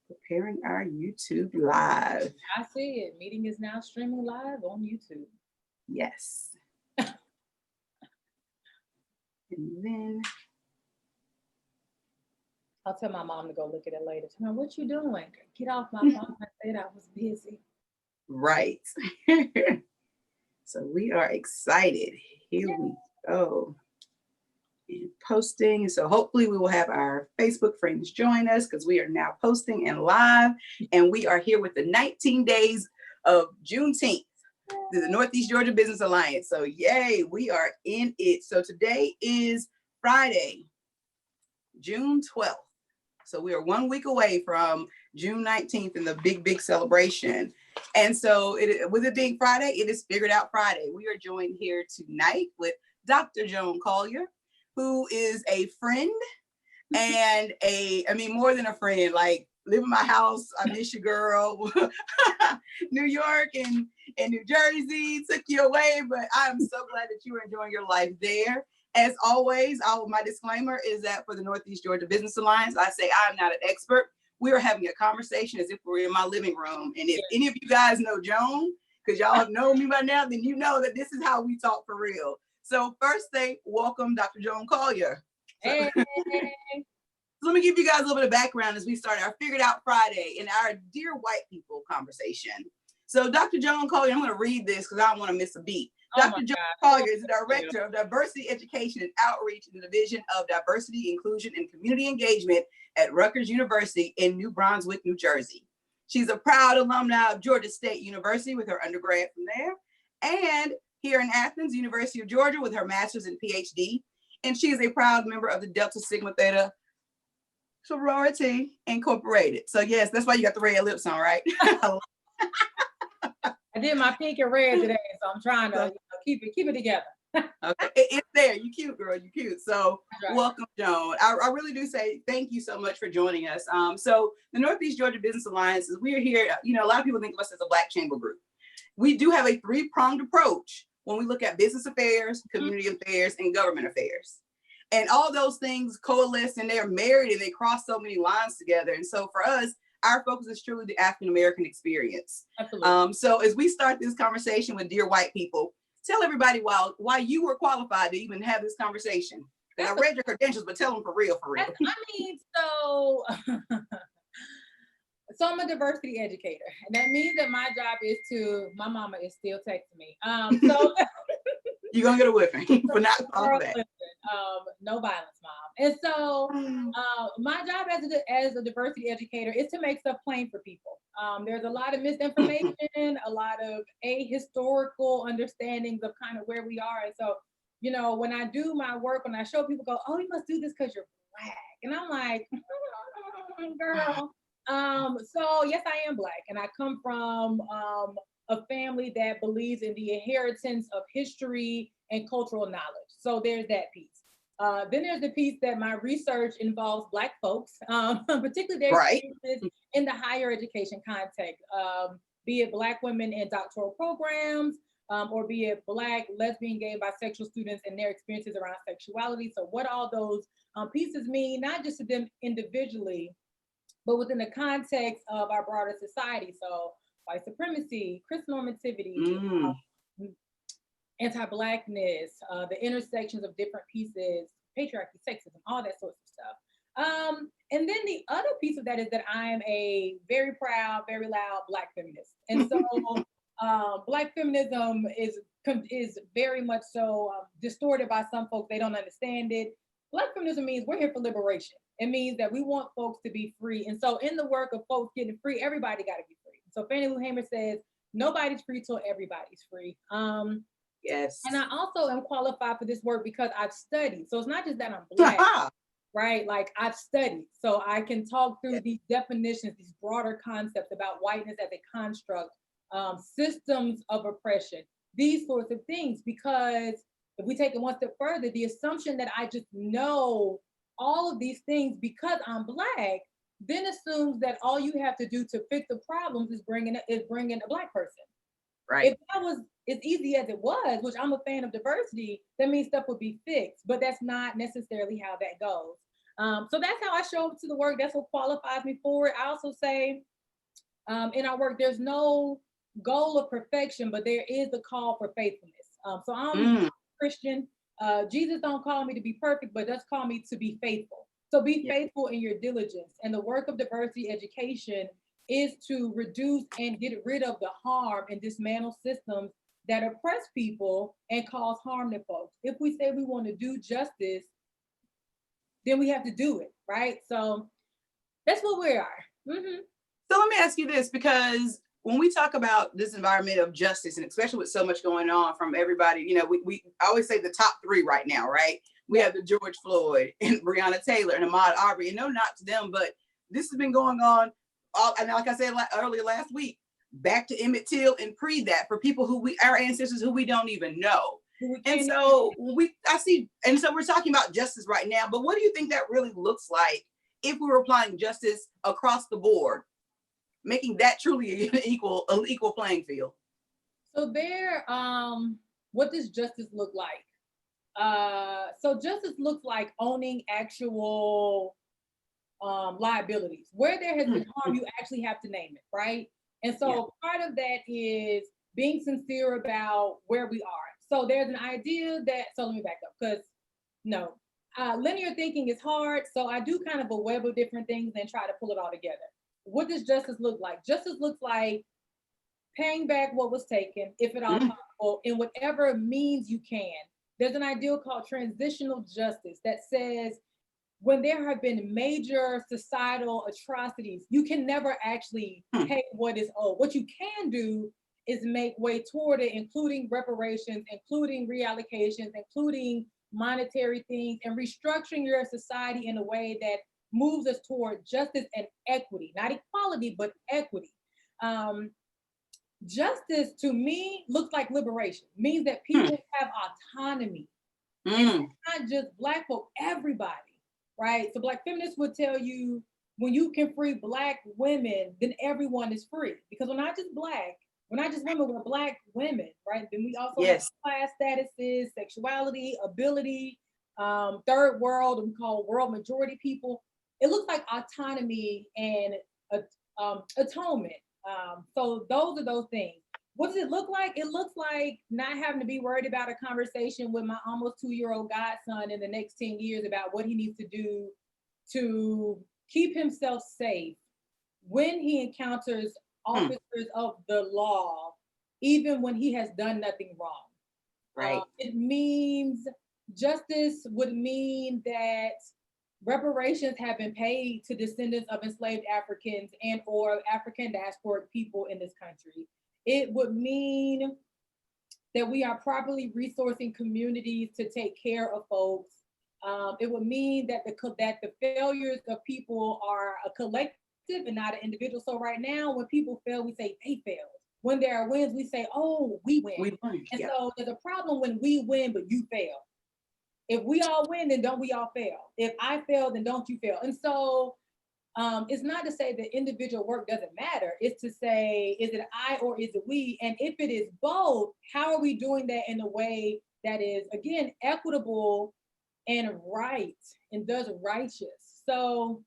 Preparing our YouTube live. I see it. Meeting is now streaming live on YouTube. Yes. And then I'll tell my mom to go look at it later. Tell me, what you doing? Get off my phone. I said I was busy. right. So we are excited. Here we go. And posting. And so hopefully we will have our Facebook friends join us because we are now posting and live. And we are here with the 19 days of Juneteenth through the Northeast Georgia Business Alliance. So yay, we are in it. So today is Friday, June 12th. So we are 1 week away from June 19th and the big celebration. And so with it being Friday, it is Figured Out Friday. We are joined here tonight with Dr. Joan Collier, who is a friend and more than a friend, like live in my house. I miss you, girl. New York and New Jersey took you away, but I'm so glad that you are enjoying your life there. As always, my disclaimer is that for the Northeast Georgia Business Alliance, I say I'm not an expert. We are having a conversation as if we're in my living room. And if any of you guys know Joan, because y'all have known me by now, then you know that this is how we talk for real. So first thing, welcome Dr. Joan Collier. Hey. So let me give you guys a little bit of background as we start our Figured Out Friday and our Dear White People conversation. So Dr. Joan Collier, I'm going to read this because I don't want to miss a beat. Dr. Joan Collier is the Director of Diversity Education and Outreach in the Division of Diversity, Inclusion, and Community Engagement at Rutgers University in New Brunswick, New Jersey. She's a proud alumni of Georgia State University with her undergrad from there, and here in Athens, University of Georgia with her master's and PhD. And she is a proud member of the Delta Sigma Theta Sorority Incorporated. So yes, that's why you got the red lips on, right? I did my pink and red today, so I'm trying to keep it together. Okay, it's there. You cute, girl. You cute. So welcome, Joan. I really do say thank you so much for joining us. So the Northeast Georgia Business Alliance, we are here. You know, a lot of people think of us as a Black chamber group. We do have a three-pronged approach when we look at business affairs, community affairs, and government affairs. And all those things coalesce and they're married and they cross so many lines together. And so for us, our focus is truly the African-American experience. Absolutely. So as we start this conversation with Dear White People, tell everybody why you were qualified to even have this conversation. And I read your credentials, but tell them for real. So I'm a diversity educator, and that means that my job is my mama is still texting me. So you're gonna get a whipping for not following that. No violence, mom. And so my job as a diversity educator is to make stuff plain for people. There's a lot of misinformation, a lot of ahistorical understandings of kind of where we are. And so, you know, when I do my work, when I show people go, oh, you must do this because you're Black. And I'm like, girl. So yes, I am Black, and I come from a family that believes in the inheritance of history and cultural knowledge. So there's that piece. Then there's the piece that my research involves Black folks, particularly their experiences in the higher education context, be it Black women in doctoral programs, or be it Black, lesbian, gay, bisexual students and their experiences around sexuality. So what all those pieces mean, not just to them individually, but within the context of our broader society. So white supremacy, Christian normativity, anti-Blackness, the intersections of different pieces, patriarchy, sexism, all that sorts of stuff. And then the other piece of that is that I'm a very proud, very loud Black feminist. And so Black feminism is very much so distorted by some folks. They don't understand it. Black feminism means we're here for liberation. It means that we want folks to be free. And so in the work of folks getting free, everybody got to be free. So Fannie Lou Hamer says, nobody's free till everybody's free. Yes. And I also am qualified for this work because I've studied. So it's not just that I'm Black, right? Like I've studied. So I can talk through these definitions, these broader concepts about whiteness as a construct, systems of oppression, these sorts of things. Because if we take it one step further, the assumption that I just know all of these things because I'm Black then assumes that all you have to do to fix the problems is bring in a Black person. Right. If that was as easy as it was, which I'm a fan of diversity, that means stuff would be fixed, but that's not necessarily how that goes. So that's how I show up to the work. That's what qualifies me for it. I also say in our work, there's no goal of perfection, but there is a call for faithfulness. So I'm Christian. Jesus don't call me to be perfect, but does call me to be faithful. So be faithful in your diligence. And the work of diversity education is to reduce and get rid of the harm and dismantle systems that oppress people and cause harm to folks. If we say we want to do justice, then we have to do it, right? So that's what we are. Mm-hmm. So let me ask you this, because when we talk about this environment of justice, and especially with so much going on from everybody, you know, we I always say the top three right now, right? We have the George Floyd and Breonna Taylor and Ahmaud Arbery, and no not to them, but this has been going on all, and like I said earlier last week, back to Emmett Till and pre that, for people who our ancestors who we don't even know. And so we're talking about justice right now, but what do you think that really looks like if we were applying justice across the board, making that truly an equal playing field? So what does justice look like? So justice looks like owning actual liabilities. Where there has been harm, you actually have to name it, right? And so part of that is being sincere about where we are. So there's an idea so let me back up, because linear thinking is hard. So I do kind of a web of different things and try to pull it all together. What does justice look like? Justice looks like paying back what was taken, if at all possible, in whatever means you can. There's an ideal called transitional justice that says when there have been major societal atrocities, you can never actually pay what is owed. What you can do is make way toward it, including reparations, including reallocations, including monetary things, and restructuring your society in a way that moves us toward justice and equity, not equality, but equity. Justice to me looks like liberation, means that people have autonomy. And it's not just Black folk, everybody, right? So Black feminists would tell you, when you can free Black women, then everyone is free. Because we're not just Black, we're not just women, we're Black women, right? Then we also have class statuses, sexuality, ability, third world, we call world majority people. It looks like autonomy and atonement. So those are those things. What does it look like? It looks like not having to be worried about a conversation with my almost 2-year-old godson in the next 10 years about what he needs to do to keep himself safe when he encounters officers of the law, even when he has done nothing wrong. Right. It means justice would mean that reparations have been paid to descendants of enslaved Africans and or African diasporic people in this country. It would mean that we are properly resourcing communities to take care of folks. It would mean that the failures of people are a collective and not an individual. So right now, when people fail, we say they failed. When there are wins, we say, oh, we win. We won. And so there's a problem when we win, but you fail. If we all win, then don't we all fail? If I fail, then don't you fail? And so it's not to say that individual work doesn't matter. It's to say, is it I or is it we? And if it is both, how are we doing that in a way that is, again, equitable and right and does righteous? So,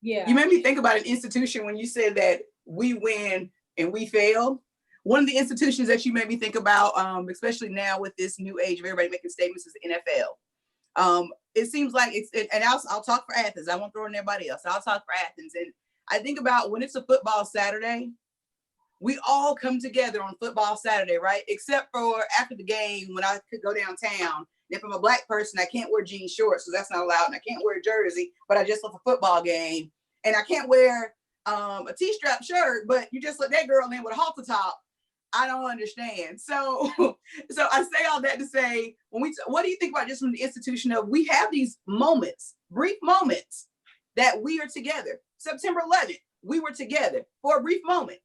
yeah. You made me think about an institution when you said that we win and we fail. One of the institutions that you made me think about, especially now with this new age of everybody making statements, is the NFL. It seems like and I'll talk for Athens. I won't throw in everybody else. I'll talk for Athens. And I think about when it's a football Saturday, we all come together on football Saturday, right? Except for after the game when I could go downtown. If I'm a Black person, I can't wear jean shorts, so that's not allowed. And I can't wear a jersey, but I just left a football game. And I can't wear a T-strap shirt, but you just let that girl in with a halter top. I don't understand. So I say all that to say, what do you think about just from the institution of we have these moments, brief moments that we are together. September 11th, we were together for a brief moment.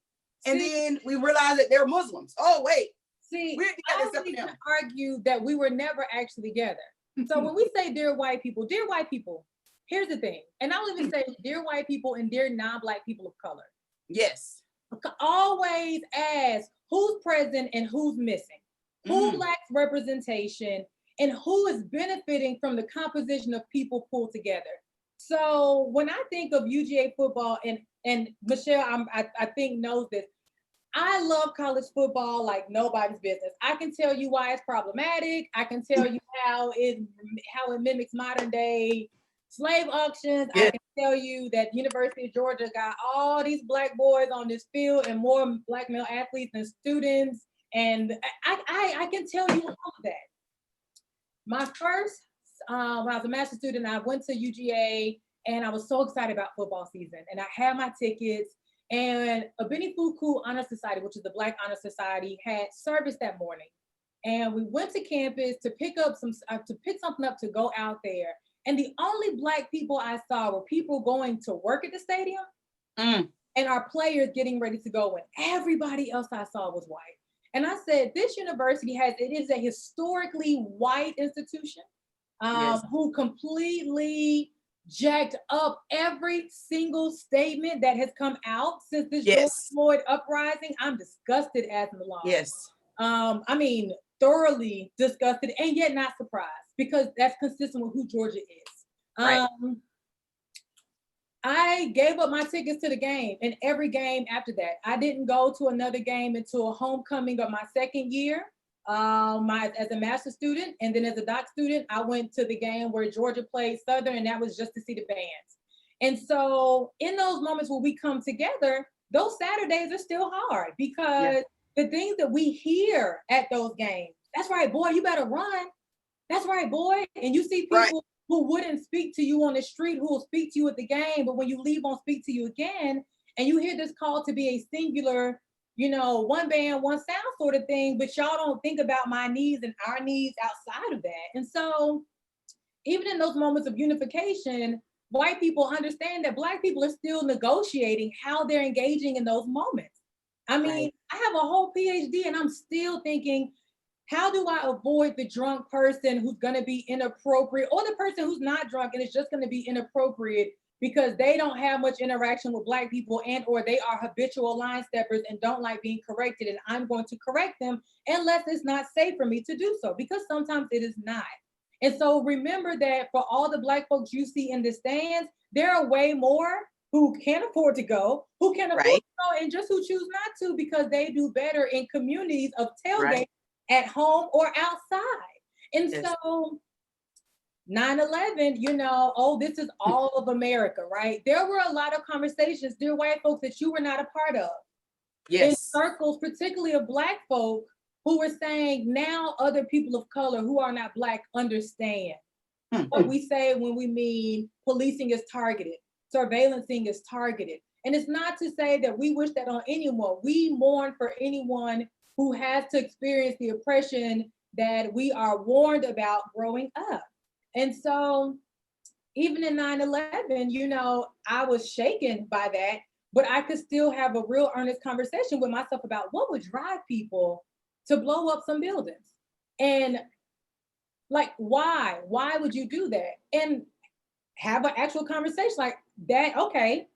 And then we realized that they're Muslims. Oh, wait. See, I would argue that we were never actually together. So when we say dear white people, here's the thing. And I'll even say dear white people and dear non-Black people of color. Yes. Always ask who's present and who's missing, who lacks representation, and who is benefiting from the composition of people pulled together. So when I think of UGA football, and Michelle, I think knows this, I love college football like nobody's business. I can tell you why it's problematic. I can tell you how it mimics modern day slave auctions. Yeah. I can tell you that University of Georgia got all these black boys on this field and more black male athletes and students. And I can tell you all of that. My first, when I was a master's student, I went to UGA and I was so excited about football season. And I had my tickets, and Abeni Fuku Honor Society, which is the Black Honor Society, had service that morning. And we went to campus to pick something up to go out there. And the only black people I saw were people going to work at the stadium and our players getting ready to go in. Everybody else I saw was white. And I said, this university is a historically white institution who completely jacked up every single statement that has come out since this George Floyd uprising. I'm disgusted as an alum. Yes. I mean, thoroughly disgusted and yet not surprised, because that's consistent with who Georgia is. Right. I gave up my tickets to the game, and every game after that. I didn't go to another game until homecoming of my second year as a master's student. And then as a doc student, I went to the game where Georgia played Southern, and that was just to see the bands. And so in those moments where we come together, those Saturdays are still hard, because the things that we hear at those games, that's right, boy, you better run. That's right, boy. And you see people who wouldn't speak to you on the street, who will speak to you at the game, but when you leave, won't speak to you again. And you hear this call to be a singular, one band, one sound sort of thing, but y'all don't think about my needs and our needs outside of that. And so even in those moments of unification, white people understand that Black people are still negotiating how they're engaging in those moments. I mean, I have a whole PhD and I'm still thinking, how do I avoid the drunk person who's going to be inappropriate, or the person who's not drunk and it's just going to be inappropriate because they don't have much interaction with Black people, and or they are habitual line steppers and don't like being corrected, and I'm going to correct them unless it's not safe for me to do so, because sometimes it is not. And so remember that for all the Black folks you see in the stands, there are way more who can't afford to go, who can afford to go, and just who choose not to because they do better in communities of tailgate at home or outside. And so 9/11, this is all of America, right? There were a lot of conversations, dear white folks, that you were not a part of. In circles, particularly of Black folk, who were saying now other people of color who are not Black understand what we say when we mean policing is targeted, surveillancing is targeted. And it's not to say that we wish that on anyone. We mourn for anyone who has to experience the oppression that we are warned about growing up. And so even in 9/11, I was shaken by that, but I could still have a real earnest conversation with myself about what would drive people to blow up some buildings. And like, why would you do that? And have an actual conversation like that, okay,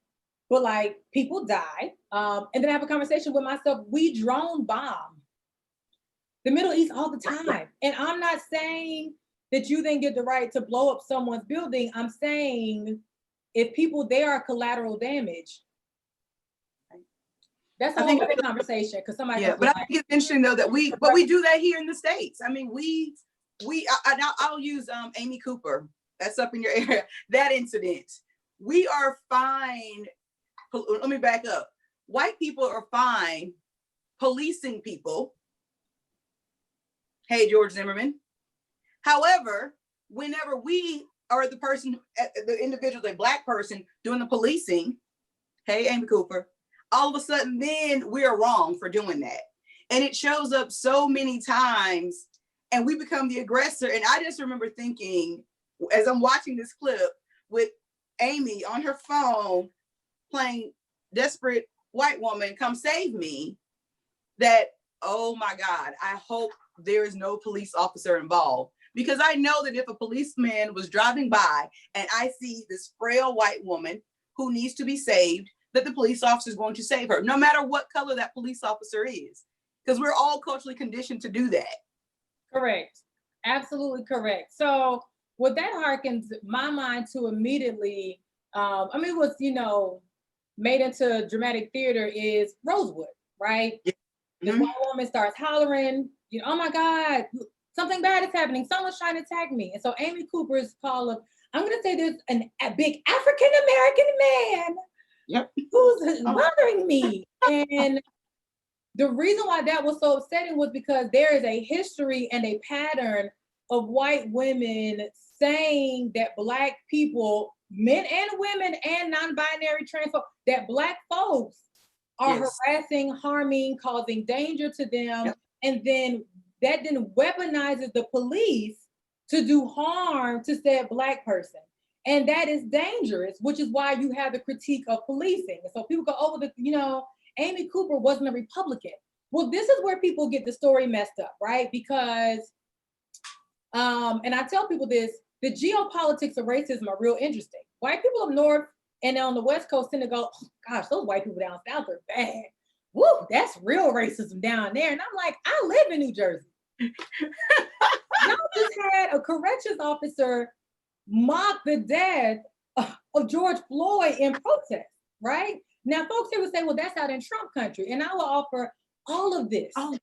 but like people die. And then have a conversation with myself, we drone bomb the Middle East all the time. And I'm not saying that you then get the right to blow up someone's building. I'm saying if people there are collateral damage, that's a whole other conversation. Because somebody, but I think it's interesting though that we do that here in the States. I mean, I'll use Amy Cooper. That's up in your area. That incident, we are fine. Let me back up. White people are fine policing people. Hey, George Zimmerman. However, whenever we are the individual, a Black person doing the policing, hey, Amy Cooper, all of a sudden then we are wrong for doing that. And it shows up so many times and we become the aggressor. And I just remember thinking, as I'm watching this clip with Amy on her phone playing Desperate White Woman, Come Save Me, that, oh my God, I hope there is no police officer involved. Because I know that if a policeman was driving by and I see this frail white woman who needs to be saved, that the police officer is going to save her, no matter what color that police officer is. Because we're all culturally conditioned to do that. Correct. Absolutely correct. So what that harkens my mind to immediately, I mean, what's, made into dramatic theater is Rosewood, right? Yeah. This Mhm. white woman starts hollering, oh my God, something bad is happening. Someone's trying to attack me. And so Amy Cooper's call of, I'm going to say there's a big African American man Yep. who's Oh, bothering me. And the reason why that was so upsetting was because there is a history and a pattern of white women saying that Black people, men and women and non-binary trans folks, that Black folks are yes. harassing, harming, causing danger to them, Yep. and then that then weaponizes the police to do harm to said Black person. And that is dangerous, which is why you have the critique of policing. And so people go, oh, Amy Cooper wasn't a Republican. Well, this is where people get the story messed up, right? Because, and I tell people this, the geopolitics of racism are real interesting. White people up north and on the West Coast tend to go, oh, gosh, those white people down south are bad. Woo, that's real racism down there. And I'm like, I live in New Jersey. Y'all just had a corrections officer mock the death of George Floyd in protest, right? Now, folks here would say, well, that's out in Trump country. And I will offer all of this, Oh,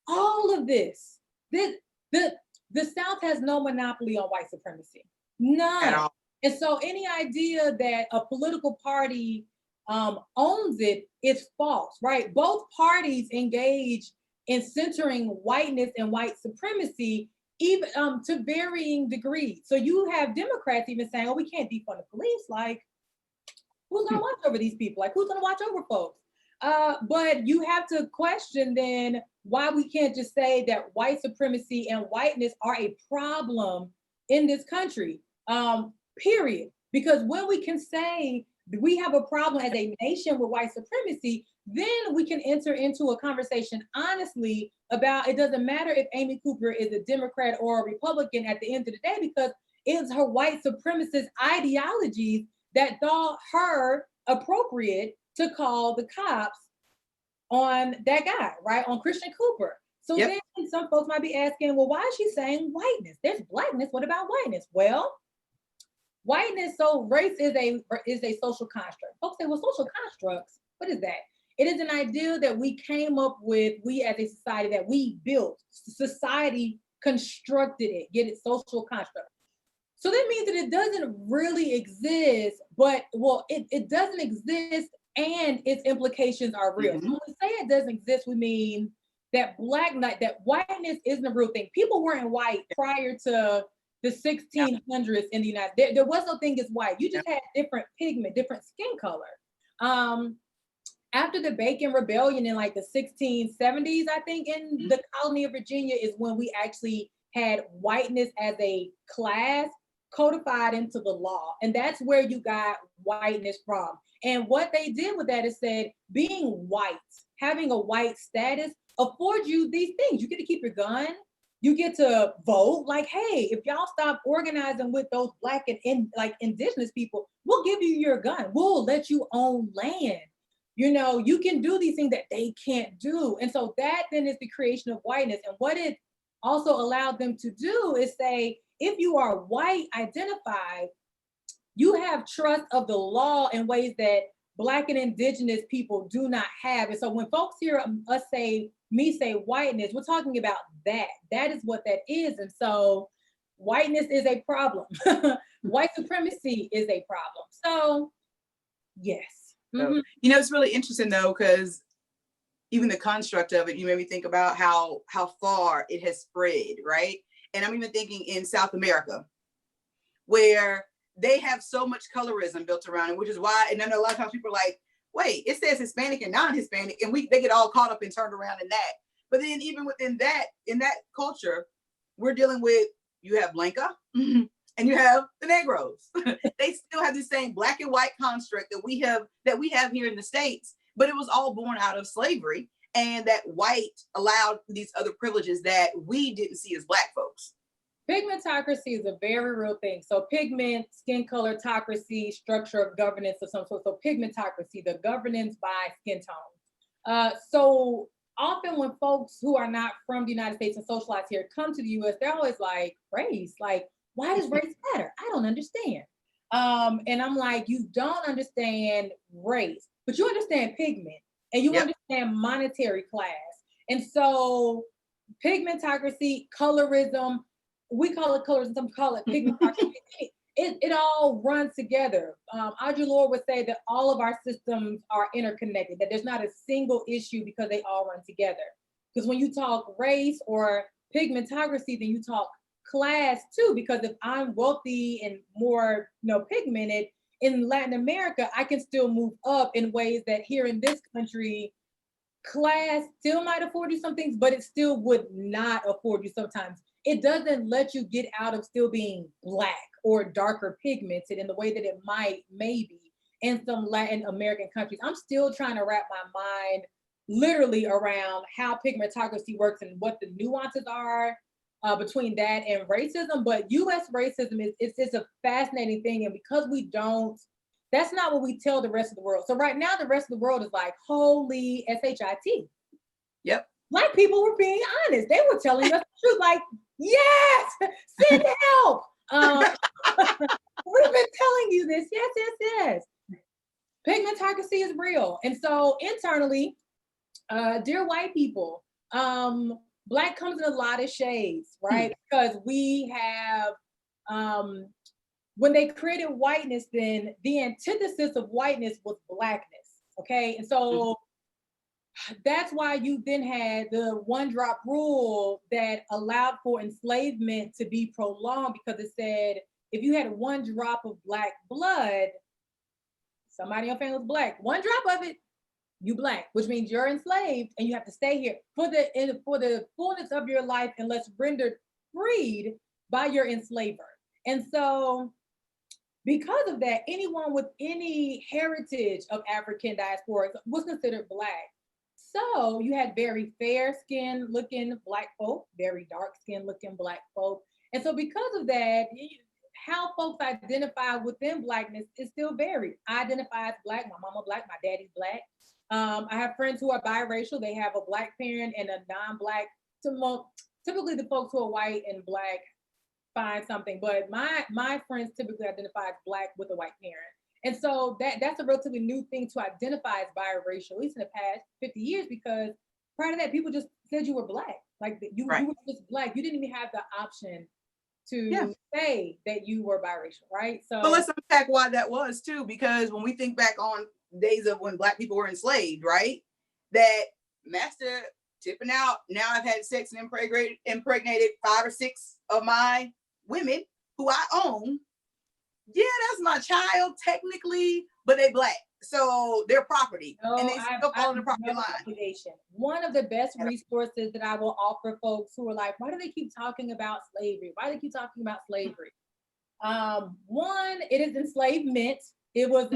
all of this. The South has no monopoly on white supremacy, none. at all. And so any idea that a political party owns it is false, right? Both parties engage in centering whiteness and white supremacy, even to varying degrees. So you have Democrats even saying, oh, we can't defund the police. Like, who's gonna watch over these people? Like, who's gonna watch over folks? But you have to question then why we can't just say that white supremacy and whiteness are a problem in this country, period. Because when we can say we have a problem as a nation with white supremacy, then we can enter into a conversation honestly about it doesn't matter if Amy Cooper is a Democrat or a Republican at the end of the day, because it's her white supremacist ideologies that thought her appropriate to call the cops on that guy, right? On Christian Cooper. So Yep. then some folks might be asking, well, why is she saying whiteness? There's Blackness. What about whiteness? Well, whiteness, so race is a social construct. Folks say, well, social constructs, what is that? It is an idea that we came up with, we as a society, that we built. Society constructed it, get it, social construct. So that means that it doesn't really exist, but it doesn't exist and its implications are real. Mm-hmm. So when we say it doesn't exist, we mean that that whiteness isn't a real thing. People weren't white prior to the 1600s in the United States. There was no thing as white. You just had different pigment, different skin color. After the Bacon Rebellion in like the 1670s, I think, in the colony of Virginia is when we actually had whiteness as a class codified into the law. And that's where you got whiteness from. And what they did with that is said, being white, having a white status affords you these things. You get to keep your gun. You get to vote. Like, hey, if y'all stop organizing with those Black and indigenous people, we'll give you your gun. We'll let you own land. You can do these things that they can't do. And so that then is the creation of whiteness. And what it also allowed them to do is say, if you are white identified, you have trust of the law in ways that Black and indigenous people do not have. And so when folks hear us say whiteness, we're talking about that. That is what that is. And so whiteness is a problem. White supremacy is a problem. So yes. So, it's really interesting though, because even the construct of it, you made me think about how far it has spread, right? And I'm even thinking in South America, where they have so much colorism built around it, which is why, and I know a lot of times people are like, wait, it says Hispanic and non-Hispanic, and they get all caught up and turned around in that. But then even within that, in that culture, we're dealing with, you have Blanca, and you have the Negroes. They still have the same black and white construct that we have here in the States, but it was all born out of slavery. And that white allowed these other privileges that we didn't see as Black folks. Pigmentocracy is a very real thing. So pigment, skin color, tocracy, structure of governance of some sort. So pigmentocracy, the governance by skin tone. So often when folks who are not from the United States and socialize here come to the US, they're always like, race, like, why does race matter? I don't understand. And I'm like, you don't understand race, but you understand pigment and you Yep. understand monetary class. And so pigmentocracy, colorism, we call it colorism, some call it pigmentocracy. It all runs together. Audre Lorde would say that all of our systems are interconnected, that there's not a single issue because they all run together. Because when you talk race or pigmentocracy, then you talk class too, because if I'm wealthy and more, pigmented in Latin America, I can still move up in ways that here in this country, class still might afford you some things, but it still would not afford you sometimes. It doesn't let you get out of still being Black or darker pigmented in the way that it might maybe in some Latin American countries. I'm still trying to wrap my mind literally around how pigmentocracy works and what the nuances are between that and racism. But US racism is a fascinating thing. And because we don't, that's not what we tell the rest of the world. So right now, the rest of the world is like, holy SHIT. Yep. Black people were being honest. They were telling us the truth, like, yes, send help. We've been telling you this. Yes, yes, yes. Pigmentocracy is real. And so internally, dear white people, Black comes in a lot of shades, right? Because we have, when they created whiteness, then the antithesis of whiteness was Blackness, okay? And so that's why you then had the one drop rule that allowed for enslavement to be prolonged, because it said if you had one drop of Black blood, somebody in your family was Black, one drop of it, you Black, which means you're enslaved and you have to stay here for the fullness of your life unless rendered freed by your enslaver. And so because of that, anyone with any heritage of African diaspora was considered Black. So you had very fair skinned looking Black folk, very dark skinned looking Black folk. And so because of that, how folks identify within Blackness is still varied. I identify as Black, my mama Black, my daddy's Black. I have friends who are biracial. They have a Black parent and a non-Black. Typically the folks who are white and Black find something, but my friends typically identify as Black with a white parent. And so that's a relatively new thing to identify as biracial, at least in the past 50 years, because prior to that, people just said you were Black. Like you were just Black. You didn't even have the option to say that you were biracial, right? So but let's unpack why that was too, because when we think back on days of when Black people were enslaved, right? That master tipping out, now I've had sex and impregnated 5 or 6 of my women who I own. Yeah, that's my child technically, but they Black, so they're property, and they still fall in the property line. Obligation. One of the best resources that I will offer folks who are like, why do they keep talking about slavery? Why do they keep talking about slavery? One, it is enslavement. It was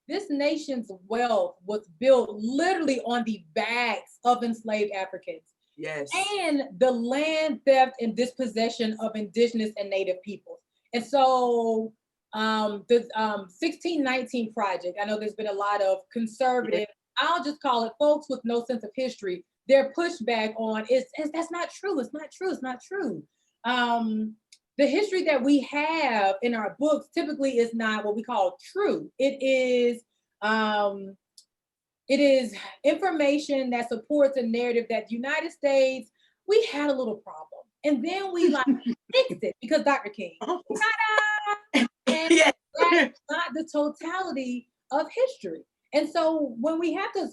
this nation's wealth was built literally on the backs of enslaved Africans. Yes. And the land theft and dispossession of indigenous and native peoples. And so the 1619 Project, I know there's been a lot of conservative, I'll just call it folks with no sense of history, their pushback on that's not true, it's not true, it's not true. The history that we have in our books typically is not what we call true. It is information that supports a narrative that the United States, we had a little problem. And then we like fixed it because Dr. King. Ta-da! And that's not the totality of history. And so when we have to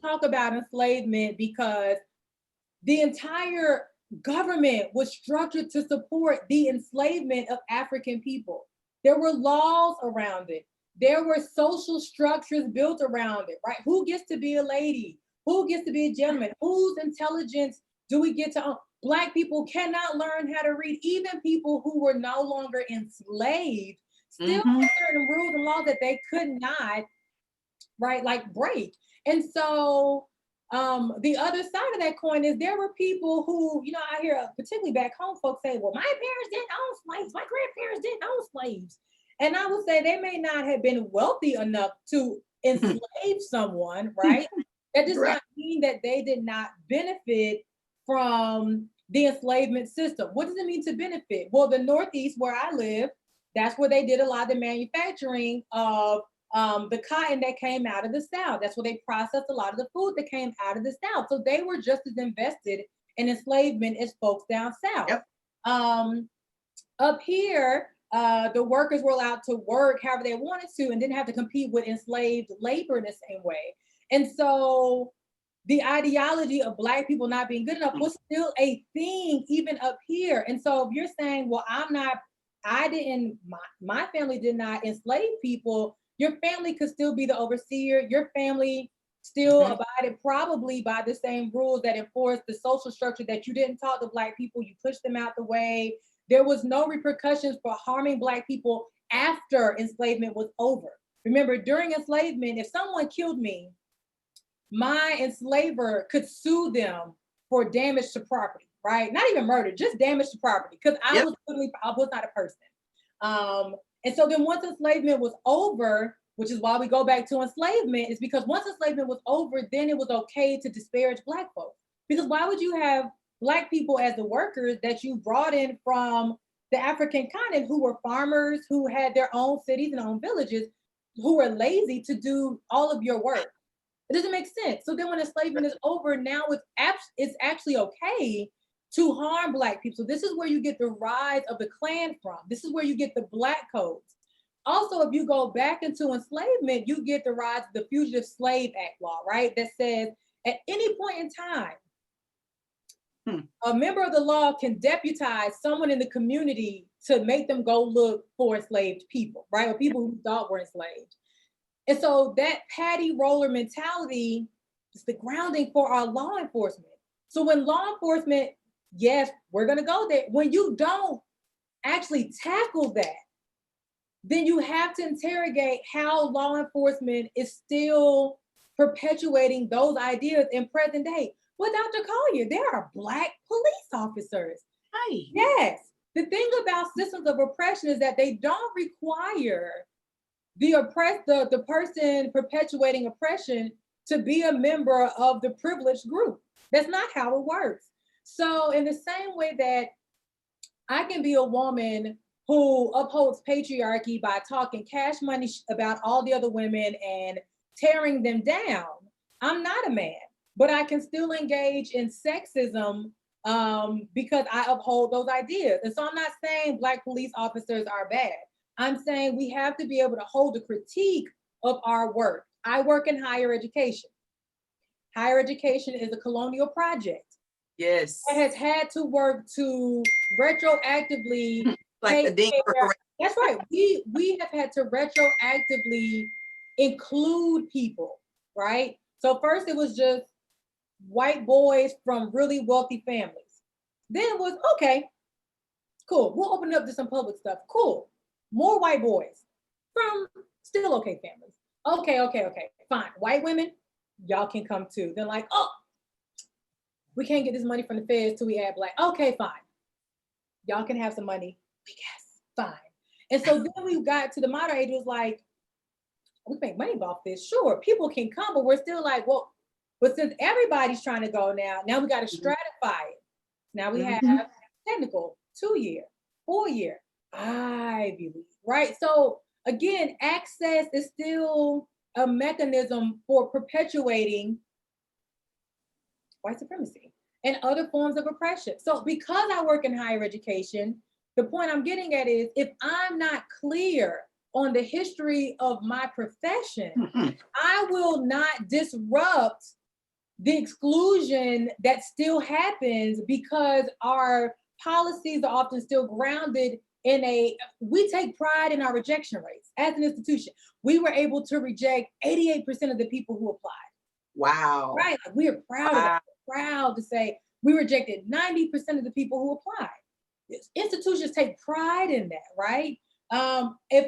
talk about enslavement because the entire government was structured to support the enslavement of African people. There were laws around it. There were social structures built around it, right? Who gets to be a lady? Who gets to be a gentleman? Whose intelligence do we get to own? Black people cannot learn how to read. Even people who were no longer enslaved still had certain rules and laws that they could not, right, like break. And so the other side of that coin is there were people who, I hear particularly back home folks say, well, my parents didn't own slaves. My grandparents didn't own slaves. And I would say they may not have been wealthy enough to enslave someone, right? That does Right. not mean that they did not benefit from the enslavement system. What does it mean to benefit? Well, the Northeast, where I live, that's where they did a lot of the manufacturing of the cotton that came out of the South. That's where they processed a lot of the food that came out of the South. So they were just as invested in enslavement as folks down South. Yep. Up here, the workers were allowed to work however they wanted to and didn't have to compete with enslaved labor in the same way. And so the ideology of Black people not being good enough was still a thing even up here. And so if you're saying, well, my family did not enslave people, your family could still be the overseer. Your family still abided probably by the same rules that enforced the social structure that you didn't talk to Black people, you pushed them out the way. There was no repercussions for harming Black people after enslavement was over. Remember, during enslavement, if someone killed me, my enslaver could sue them for damage to property, right? Not even murder, just damage to property, because I was not a person. And so then once enslavement was over, which is why we go back to enslavement, is because once enslavement was over, then it was okay to disparage Black folks. Because why would you have Black people as the workers that you brought in from the African continent who were farmers, who had their own cities and own villages, who were lazy to do all of your work? It doesn't make sense. So then when enslavement is over, now it's actually okay to harm Black people. So this is where you get the rise of the Klan from. This is where you get the Black codes. Also, if you go back into enslavement, you get the rise of the Fugitive Slave Act law, right? That says at any point in time, a member of the law can deputize someone in the community to make them go look for enslaved people, right? Or people who thought were enslaved. And so that patty roller mentality is the grounding for our law enforcement. So when law enforcement, yes, we're gonna go there. When you don't actually tackle that, then you have to interrogate how law enforcement is still perpetuating those ideas in present day. Well, Dr. Collier, there are Black police officers. Right. Yes. The thing about systems of oppression is that they don't require the person perpetuating oppression to be a member of the privileged group. That's not how it works. So in the same way that I can be a woman who upholds patriarchy by talking cash money about all the other women and tearing them down, I'm not a man, but I can still engage in sexism because I uphold those ideas. And so I'm not saying Black police officers are bad. I'm saying we have to be able to hold a critique of our work. I work in higher education. Higher education is a colonial project. Yes. It has had to work to retroactively like the Dean Corporation. That's right. We have had to retroactively include people, right? So first it was just white boys from really wealthy families. Then it was, okay, cool. We'll open it up to some public stuff. Cool. More white boys from still okay families. Okay, fine. White women, y'all can come too. They're like, oh, we can't get this money from the feds till we add Black. Okay, fine. Y'all can have some money. We guess, fine. And so then we got to the modern age, it was like, we make money off this. Sure, people can come, but we're still like, well, but since everybody's trying to go now we got to stratify it. Now we have technical, 2-year, 4-year, Ivy League, right? So again, access is still a mechanism for perpetuating white supremacy and other forms of oppression. So because I work in higher education, the point I'm getting at is if I'm not clear on the history of my profession, I will not disrupt the exclusion that still happens because our policies are often still grounded in we take pride in our rejection rates as an institution. We were able to reject 88% of the people who applied. Wow. Right, like we are proud of that. We're proud to say we rejected 90% of the people who applied. Institutions take pride in that, right? If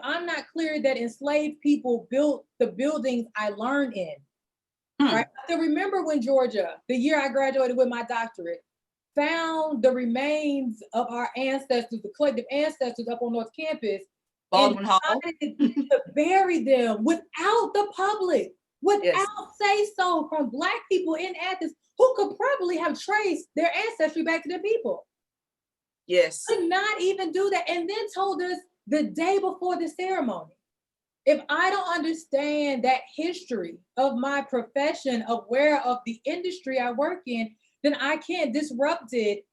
I'm not clear that enslaved people built the buildings I learned in, right? So remember when Georgia, the year I graduated with my doctorate, found the remains of our ancestors, the collective ancestors up on North Campus, Baldwin Hall, to bury them without the public, without say so from Black people in Athens who could probably have traced their ancestry back to the people. Yes. Could not even do that, and then told us the day before the ceremony. If I don't understand that history of my profession, of the industry I work in, then I can't disrupt it.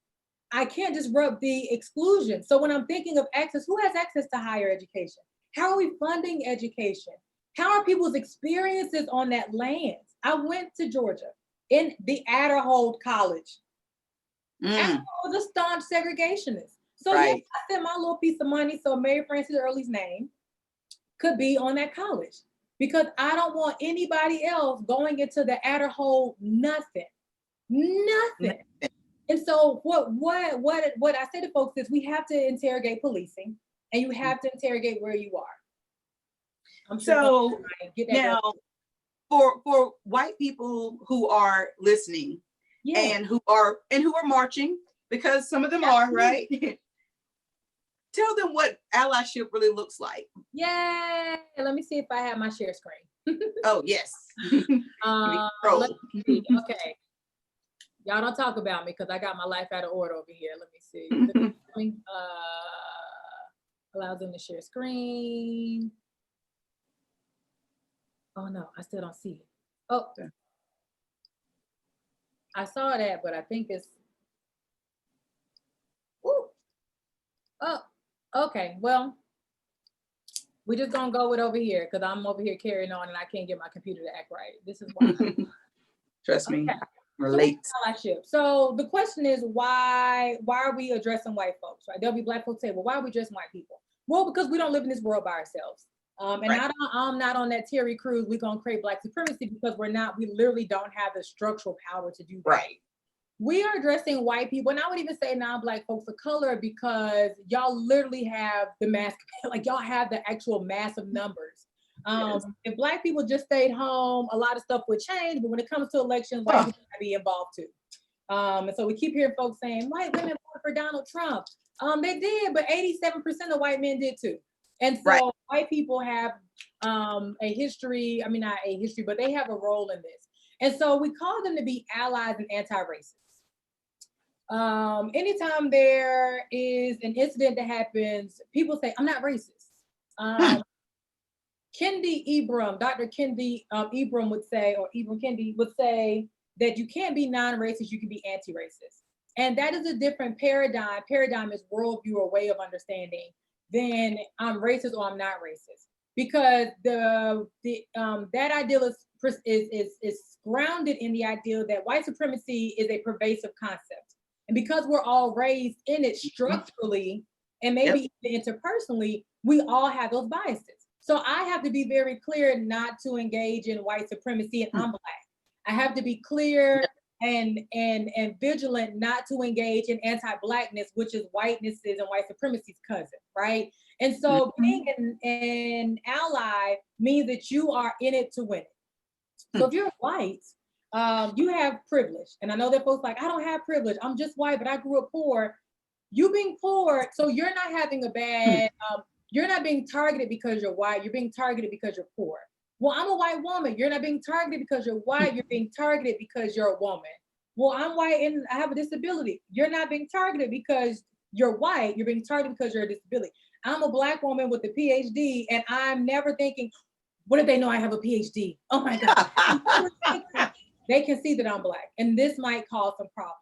I can't disrupt the exclusion. So when I'm thinking of access, who has access to higher education? How are we funding education? How are people's experiences on that land? I went to Georgia in the Adderhold College. I was a staunch segregationist. So yeah, I sent my little piece of money so Mary Frances Early's name could be on that college, because I don't want anybody else going into the Adderhold nothing. And so what I say to folks is we have to interrogate policing, and you have to interrogate where you are. So now, for white people who are listening, and who are marching, because some of them are, right? Tell them what allyship really looks like. Yay! Let me see if I have my share screen. Oh, yes. Let's see. Okay. Y'all don't talk about me because I got my life out of order over here. Let me see. Allows them to share screen. Oh no, I still don't see it. Oh, I saw that, but I think it's. Ooh. Oh, okay. Well, we're just gonna go with over here because I'm over here carrying on and I can't get my computer to act right. This is why. Trust me, relate. So the question is, why are we addressing white folks? Right? There'll be Black folks say, well, why are we addressing white people? Well, because we don't live in this world by ourselves. I'm not on that Terry Crews, we're gonna create Black supremacy, because we literally don't have the structural power to do that. Right. We are addressing white people, and I would even say non-Black folks of color, because y'all literally have the mass, like y'all have the actual massive numbers. If Black people just stayed home, a lot of stuff would change, but when it comes to elections, white people gotta be involved too. And so we keep hearing folks saying, white women voted for Donald Trump. They did, but 87% of white men did too. And so white people have a history, not a history, but they have a role in this. And so we call them to be allies and anti-racist. Anytime there is an incident that happens, people say, I'm not racist. Kendi Ibram, Dr. Kendi Ibram would say, or Ibram Kendi would say that you can't be non-racist, you can be anti-racist. And that is a different paradigm. Paradigm is worldview or way of understanding than I'm racist or I'm not racist. Because that ideal is grounded in the idea that white supremacy is a pervasive concept. And because we're all raised in it structurally and maybe even interpersonally, we all have those biases. So I have to be very clear not to engage in white supremacy, and I'm Black. I have to be clear and vigilant not to engage in anti-Blackness, which is whitenesses and white supremacy's cousin, right? And so being an ally means that you are in it to win it. So if you're white, you have privilege. And I know that folks like, I don't have privilege. I'm just white, but I grew up poor. You being poor, so you're not having a bad, you're not being targeted because you're white. You're being targeted because you're poor. Well, I'm a white woman. You're not being targeted because you're white. You're being targeted because you're a woman. Well, I'm white and I have a disability. You're not being targeted because you're white. You're being targeted because you're a disability. I'm a Black woman with a PhD, and I'm never thinking, what if they know I have a PhD? Oh my God. They can see that I'm Black, and this might cause some problems.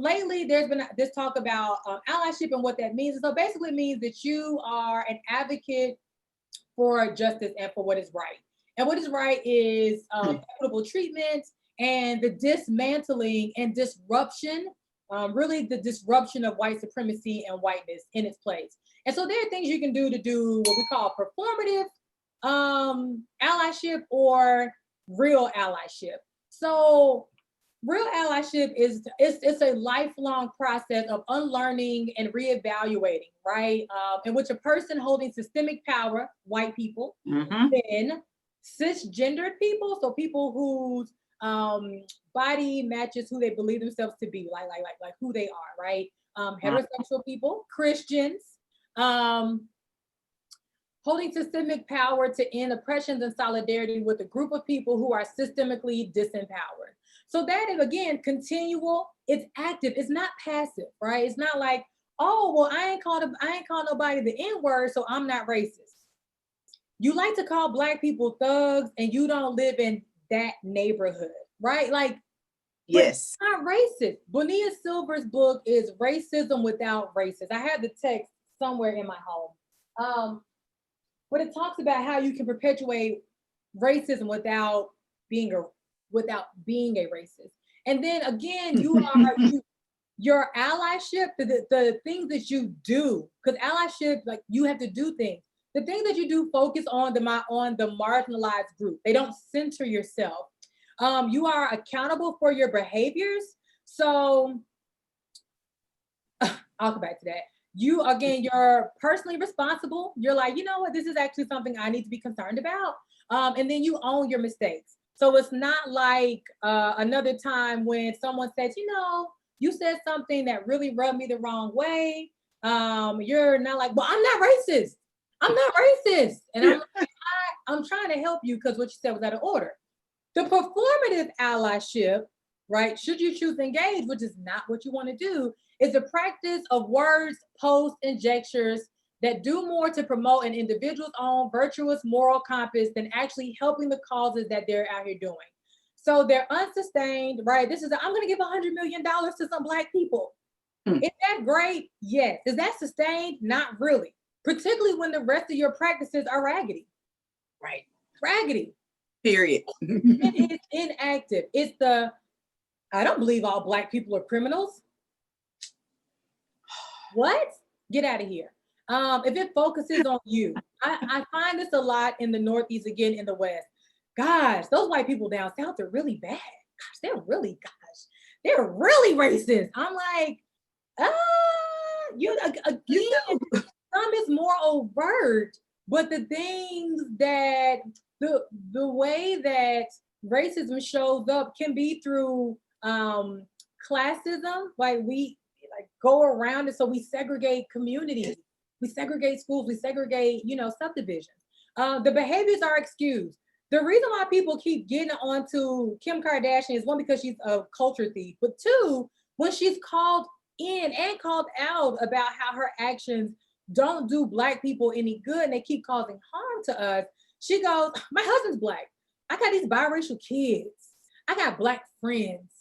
Lately there's been this talk about allyship and what that means. And so basically it means that you are an advocate for justice and for what is right. And what is right is equitable treatment and the dismantling and disruption, really the disruption of white supremacy and whiteness in its place. And so there are things you can do to do what we call performative allyship or real allyship. So real allyship it's a lifelong process of unlearning and reevaluating, right? In which a person holding systemic power, white people, then cisgendered people, so people whose body matches who they believe themselves to be, like who they are, right? Heterosexual people, Christians, holding systemic power to end oppressions and solidarity with a group of people who are systemically disempowered. So that is, again, continual, it's active, it's not passive, right? It's not like, oh, well, I ain't called nobody the N-word, so I'm not racist. You like to call Black people thugs and you don't live in that neighborhood, right? Like, Yes. not racist. Bonilla Silver's book is Racism Without Racists. I have the text somewhere in my home. But it talks about how you can perpetuate racism without being a racist. And then again, your allyship, the things that you do, because allyship, like, you have to do things. The things that you do focus on the marginalized group. They don't center yourself. You are accountable for your behaviors. So I'll come back to that. You're personally responsible. You're like, you know what, this is actually something I need to be concerned about. And then you own your mistakes. So it's not like another time when someone says, you know, you said something that really rubbed me the wrong way. You're not like, well, I'm not racist. I'm not racist. And I'm like, I'm trying to help you because what you said was out of order. The performative allyship, right, should you choose to engage, which is not what you want to do, is the practice of words, posts, and gestures that do more to promote an individual's own virtuous moral compass than actually helping the causes that they're out here doing. So they're unsustained, right? I'm going to give $100 million to some Black people. Is that great? Yes. Is that sustained? Not really. Particularly when the rest of your practices are raggedy. Right. Raggedy. Period. It is inactive. I don't believe all Black people are criminals. What? Get out of here. If it focuses on you, I find this a lot in the Northeast, again, in the West. Gosh, those white people down South are really bad. They're really racist. I'm like, again, some is more overt, but the things that, the way that racism shows up can be through classism, like we go around it. So we segregate communities, we segregate schools, we segregate, subdivisions. The behaviors are excused. The reason why people keep getting onto Kim Kardashian is, one, because she's a culture thief, but two, when she's called in and called out about how her actions don't do Black people any good and they keep causing harm to us, she goes, my husband's Black. I got these biracial kids. I got Black friends.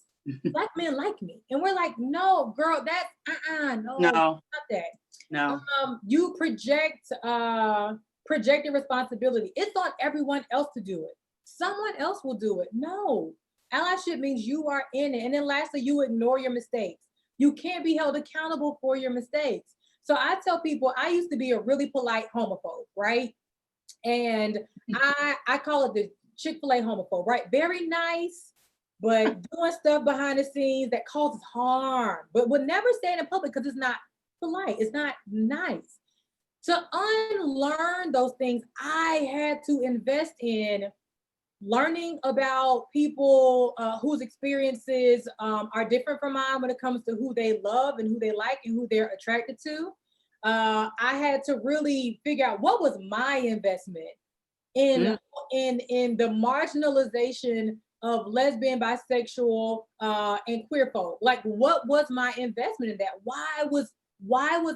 Black men like me. And we're like, no, girl, that's no, not that. No. You project your responsibility. It's on everyone else to do it. Someone else will do it. No. Allyship means you are in it. And then lastly, you ignore your mistakes. You can't be held accountable for your mistakes. So I tell people, I used to be a really polite homophobe, right? And I call it the Chick-fil-A homophobe, right? Very nice, but doing stuff behind the scenes that causes harm, but would never say it in public because it's not polite. It's not nice. To unlearn those things, I had to invest in learning about people whose experiences are different from mine when it comes to who they love and who they like and who they're attracted to. I had to really figure out what was my investment in the marginalization of lesbian, bisexual, and queer folk. Like, what was my investment in that? Why was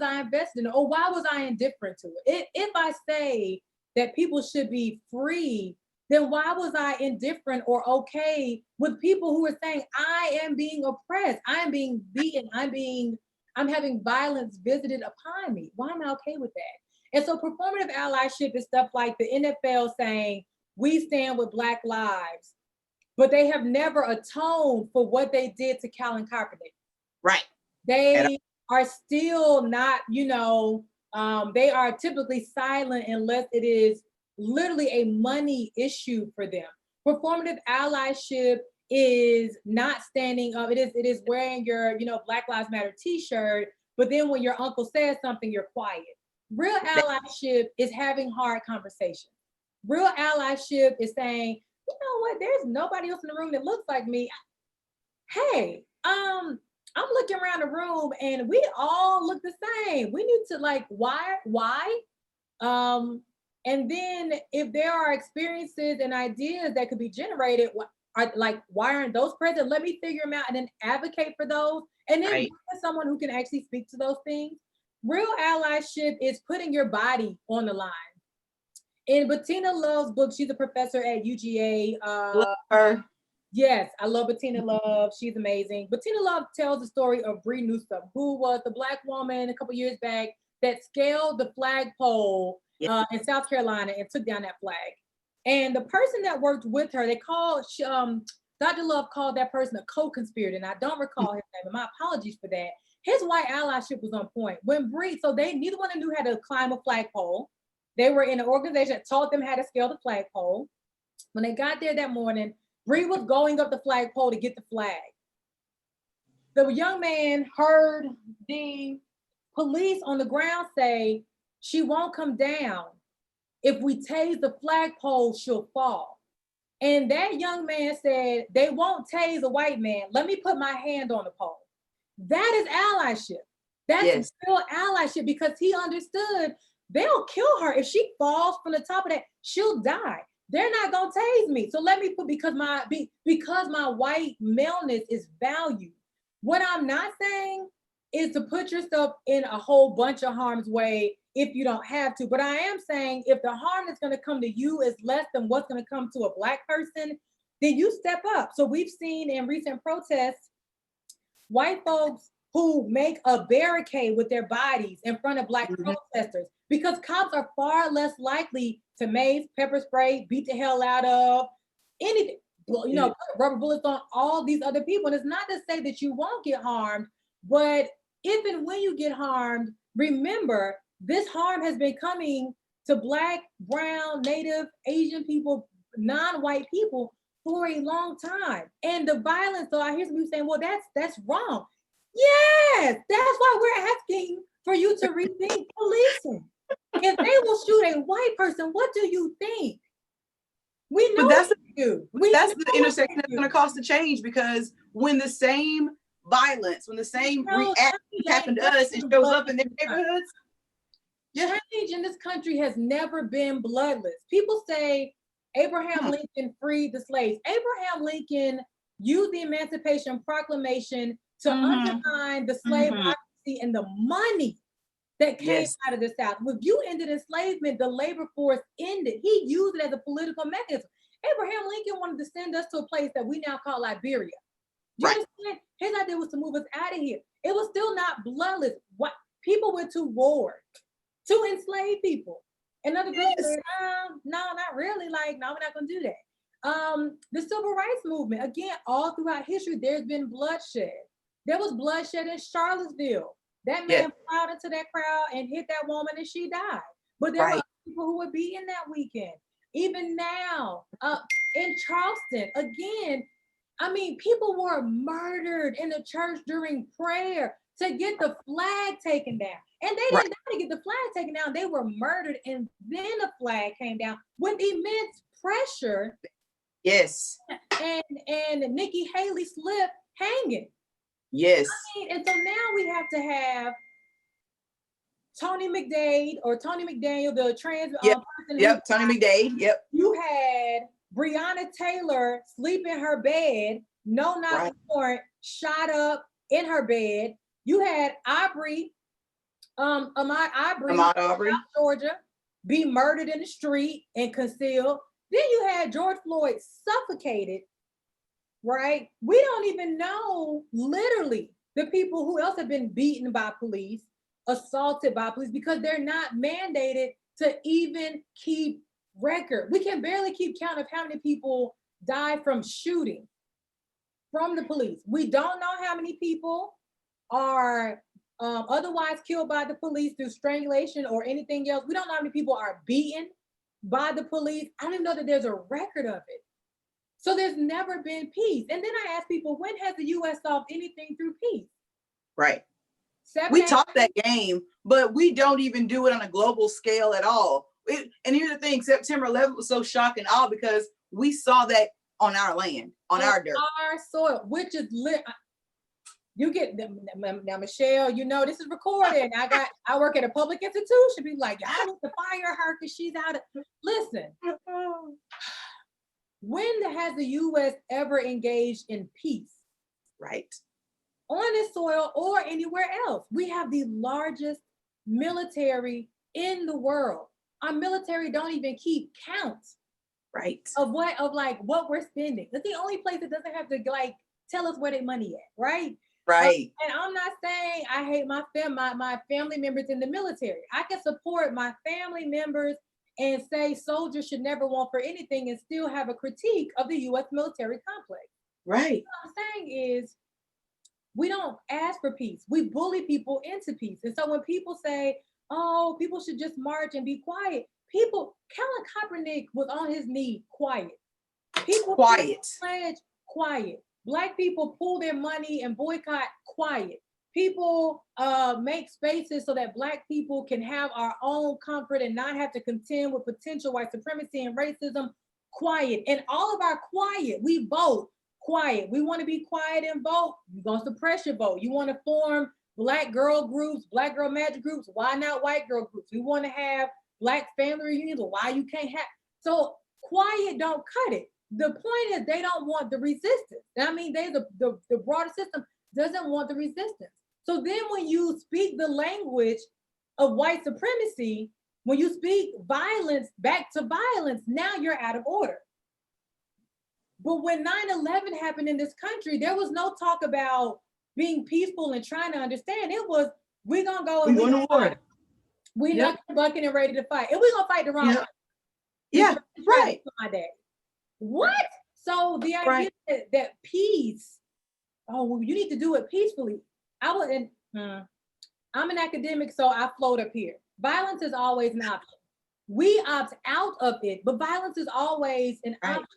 I invested in it? Or why was I indifferent to it? If I say that people should be free, then why was I indifferent or okay with people who are saying I am being oppressed, I am being beaten, I'm having violence visited upon me? Why am I okay with that? And so performative allyship is stuff like the NFL saying, we stand with Black lives, but they have never atoned for what they did to Colin Kaepernick. Right. They are still not, they are typically silent unless it is literally a money issue for them. Performative allyship is not standing up. It is wearing your, Black Lives Matter t-shirt, but then when your uncle says something, you're quiet. Real allyship is having hard conversations. Real allyship is saying, you know what, there's nobody else in the room that looks like me. Hey, I'm looking around the room and we all look the same. We need to why? And then if there are experiences and ideas that could be generated, why aren't those present? Let me figure them out and then advocate for those. And then Right. bring someone who can actually speak to those things. Real allyship is putting your body on the line. In Bettina Love's book, she's a professor at UGA. Love her. Yes, I love Bettina Love. She's amazing. Bettina Love tells the story of Bree Newsome, who was the Black woman a couple years back that scaled the flagpole in South Carolina and took down that flag. And the person that worked with her, Dr. Love called that person a co-conspirator, and I don't recall his name, and my apologies for that. His white allyship was on point. When Bree, so neither one of them knew how to climb a flagpole. They were in an organization that taught them how to scale the flagpole. When they got there that morning, Bree was going up the flagpole to get the flag. The young man heard the police on the ground say, she won't come down. If we tase the flagpole, she'll fall. And that young man said, they won't tase a white man. Let me put my hand on the pole. That is allyship. That's real allyship, because he understood they'll kill her. If she falls from the top of that, she'll die. They're not gonna tase me. So let me put, because my white maleness is valued. What I'm not saying is to put yourself in a whole bunch of harm's way if you don't have to. But I am saying if the harm that's gonna come to you is less than what's gonna come to a Black person, then you step up. So we've seen in recent protests, white folks who make a barricade with their bodies in front of Black protesters, because cops are far less likely to mace, pepper spray, beat the hell out of anything, put rubber bullets on all these other people. And it's not to say that you won't get harmed, but if and when you get harmed, remember this harm has been coming to Black, brown, Native, Asian people, non-white people for a long time. And the violence, so I hear some people saying, well, that's wrong. Yes, that's why we're asking for you to rethink policing. If they will shoot a white person, what do you think? We know that's that's the intersection that's going to cause the change, because when the same violence, when the same reaction happened to us, it shows up in their neighborhoods. Change in this country has never been bloodless. People say Abraham Lincoln freed the slaves. Abraham Lincoln used the Emancipation Proclamation to undermine the slave democracy and the money that came out of the South. If you ended enslavement, the labor force ended. He used it as a political mechanism. Abraham Lincoln wanted to send us to a place that we now call Liberia. You understand? His idea was to move us out of here. It was still not bloodless. What people went to war to enslave people. And other groups said, no, not really. Like, no, we're not gonna do that. The civil rights movement, again, all throughout history, there's been bloodshed. There was bloodshed in Charlottesville. That man plowed into that crowd and hit that woman and she died. But there were people who were beaten that weekend. Even now, in Charleston, again, I mean, people were murdered in the church during prayer to get the flag taken down. And they didn't die to get the flag taken down. They were murdered, and then the flag came down with immense pressure. Yes. And Nikki Haley slipped hanging. Yes. I mean, and so now we have to have Tony McDade or Tony McDaniel, the trans person. Tony McDade. Yep. You had Breonna Taylor sleep in her bed, no knock warrant, shot up in her bed. You had Ahmaud Arbery, Georgia, be murdered in the street and concealed. Then you had George Floyd suffocated, right? We don't even know literally the people who else have been beaten by police, assaulted by police, because they're not mandated to even keep record. We can barely keep count of how many people die from shooting from the police. We don't know how many people are otherwise killed by the police through strangulation or anything else. We don't know how many people are beaten by the police. I don't even know that there's a record of it. So there's never been peace. And then I ask people, when has the U.S. solved anything through peace? Right. We talk that game, but we don't even do it on a global scale at all. And here's the thing, September 11th was so shocking all because we saw that on our land, on our dirt. Our soil, which is You get now, Michelle, you know this is recorded. I work at a public institution. Be like, y'all need to fire her because she's out of. Listen, when has the U.S. ever engaged in peace? Right. On this soil or anywhere else? We have the largest military in the world. Our military don't even keep count. Right. Of what we're spending. That's the only place that doesn't have to like tell us where their money at, right? Right. And I'm not saying I hate my family members in the military. I can support my family members and say soldiers should never want for anything and still have a critique of the U.S. military complex. Right. What I'm saying is we don't ask for peace. We bully people into peace. And so when people say, oh, people should just march and be quiet, Colin Kaepernick was on his knee, quiet. People quiet. Pledge, quiet. Black people pull their money and boycott, quiet. People make spaces so that Black people can have our own comfort and not have to contend with potential white supremacy and racism, quiet. And all of our quiet, we vote, quiet. We want to be quiet and vote. You're going to suppress your vote. You want to form Black girl groups, Black girl magic groups. Why not white girl groups? We want to have Black family reunions. Why you can't have? So quiet don't cut it. The point is they don't want the resistance. I mean, the broader system doesn't want the resistance. So then when you speak the language of white supremacy, when you speak violence back to violence, now you're out of order. But when 9/11 happened in this country, there was no talk about being peaceful and trying to understand. It was, we're going to go and we're going to war. We're not bucking and ready to fight. And we're going to fight the wrong way. Yeah, right. My dad. What? So the idea that peace, oh, well, you need to do it peacefully. I'm an academic, so I float up here. Violence is always an option. We opt out of it, but violence is always an option.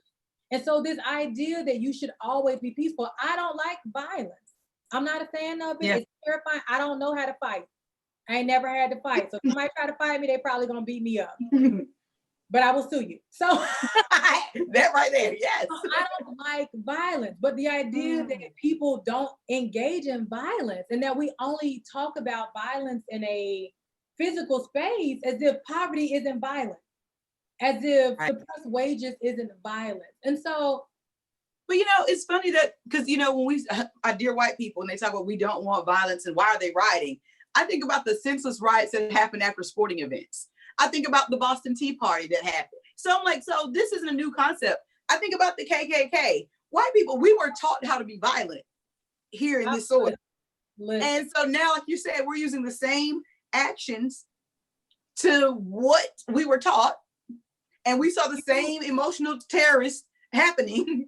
And so this idea that you should always be peaceful, I don't like violence. I'm not a fan of it. It's terrifying. I don't know how to fight. I ain't never had to fight. So if somebody try to fight me, they probably gonna beat me up. But I will sue you. So that right there, yes. I don't like violence, but the idea that people don't engage in violence and that we only talk about violence in a physical space as if poverty isn't violent, as if suppressed wages isn't violent. And so, but you know, it's funny that, because you know, when our dear white people, and they talk about we don't want violence and why are they rioting? I think about the senseless riots that happen after sporting events. I think about the Boston Tea Party that happened. So I'm like, so this isn't a new concept. I think about the KKK. White people, we were taught how to be violent here in this soil. And so now, like you said, we're using the same actions to what we were taught. And we saw the same emotional terrorists happening.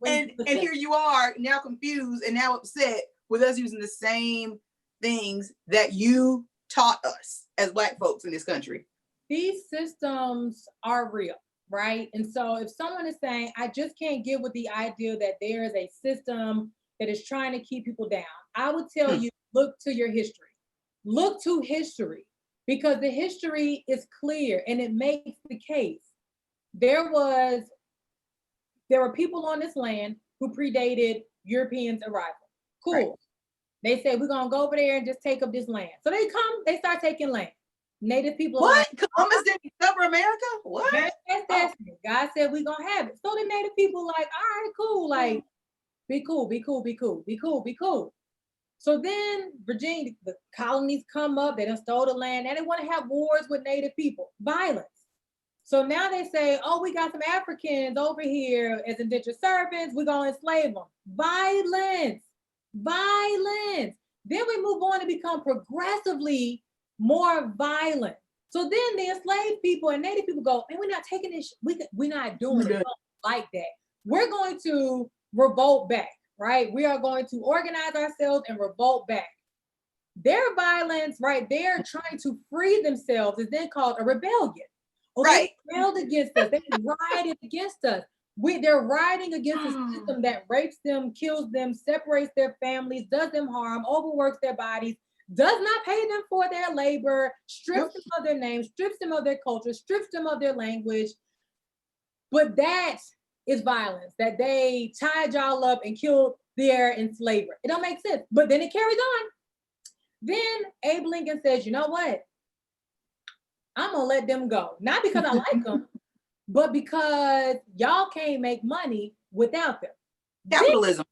And here you are now confused and now upset with us using the same things that you taught us as Black folks in this country. These systems are real, right? And so if someone is saying, I just can't get with the idea that there is a system that is trying to keep people down, I would tell you, look to your history. Look to history, because the history is clear and it makes the case. There were people on this land who predated Europeans' arrival. Cool. Right. They say, we're going to go over there and just take up this land. So they start taking land. Native people. What? Columbus didn't discover America? What? That's God said we're going to have it. So the Native people like, all right, cool. Like, be cool, be cool, be cool, be cool, be cool. So then Virginia, the colonies come up, they done stole the land, and they want to have wars with Native people, violence. So now they say, oh, we got some Africans over here as indentured servants, we're going to enslave them. Violence, violence. Then we move on to become progressively more violent. So then the enslaved people and Native people go, man, we're not taking this, we're not doing it like that. We're going to revolt back, right? We are going to organize ourselves and revolt back. Their violence, right, they're trying to free themselves is then called a rebellion. Oh, right. They rebelled against us. They rioted against us. They're rioting against a system that rapes them, kills them, separates their families, does them harm, overworks their bodies, does not pay them for their labor, strips them of their names, strips them of their culture, strips them of their language. But that is violence, that they tied y'all up and killed their enslaver. It don't make sense. But then it carries on. Then Abe Lincoln says, you know what? I'm gonna let them go. Not because I like them, but because y'all can't make money without them. Capitalism.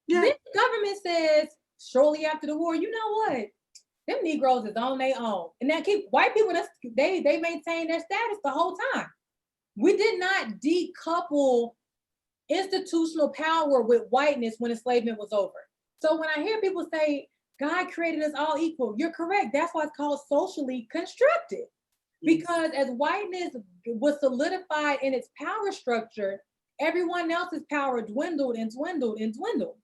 Then the government says, shortly after the war, you know what? Them Negroes is on their own. And now keep white people, they maintain their status the whole time. We did not decouple institutional power with whiteness when enslavement was over. So when I hear people say, God created us all equal, you're correct. That's why it's called socially constructed. Because as whiteness was solidified in its power structure, everyone else's power dwindled and dwindled and dwindled.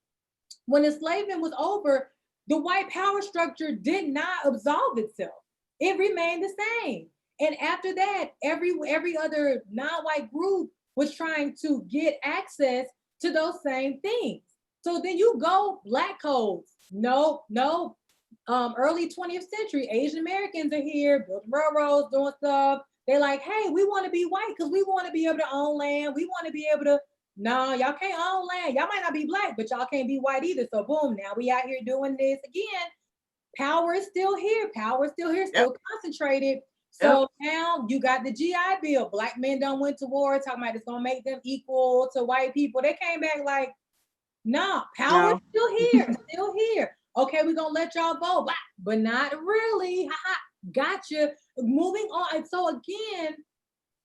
When enslavement was over, the white power structure did not absolve itself. It remained the same. And after that, every other non-white group was trying to get access to those same things. So then you go Black codes. No. Early 20th century, Asian Americans are here, building railroads, doing stuff. They're like, hey, we want to be white because we want to be able to own land. We want to be able to, no, y'all can't own land. Y'all might not be Black, but y'all can't be white either. So boom, now we out here doing this again. Power is still here. Power is still here, still concentrated. So now you got the GI Bill. Black men done went to war, talking about it's gonna make them equal to white people. They came back like, nah, power is still here, still here. Okay, we're gonna let y'all vote, but not really. Gotcha. Moving on. And so again,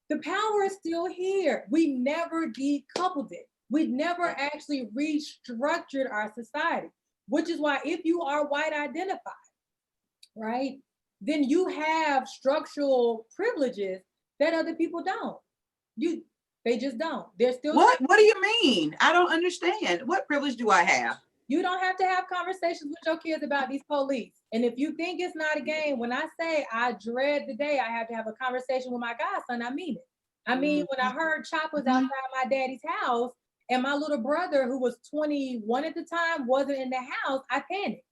the power is still here. We never decoupled it. We never actually restructured our society, which is why if you are white identified, right, then you have structural privileges that other people don't. They just don't. They're still. What do you mean? I don't understand. What privilege do I have? You don't have to have conversations with your kids about these police. And if you think it's not a game, when I say I dread the day I have to have a conversation with my godson, I mean it. I mean, when I heard choppers outside my daddy's house and my little brother, who was 21 at the time, wasn't in the house, I panicked.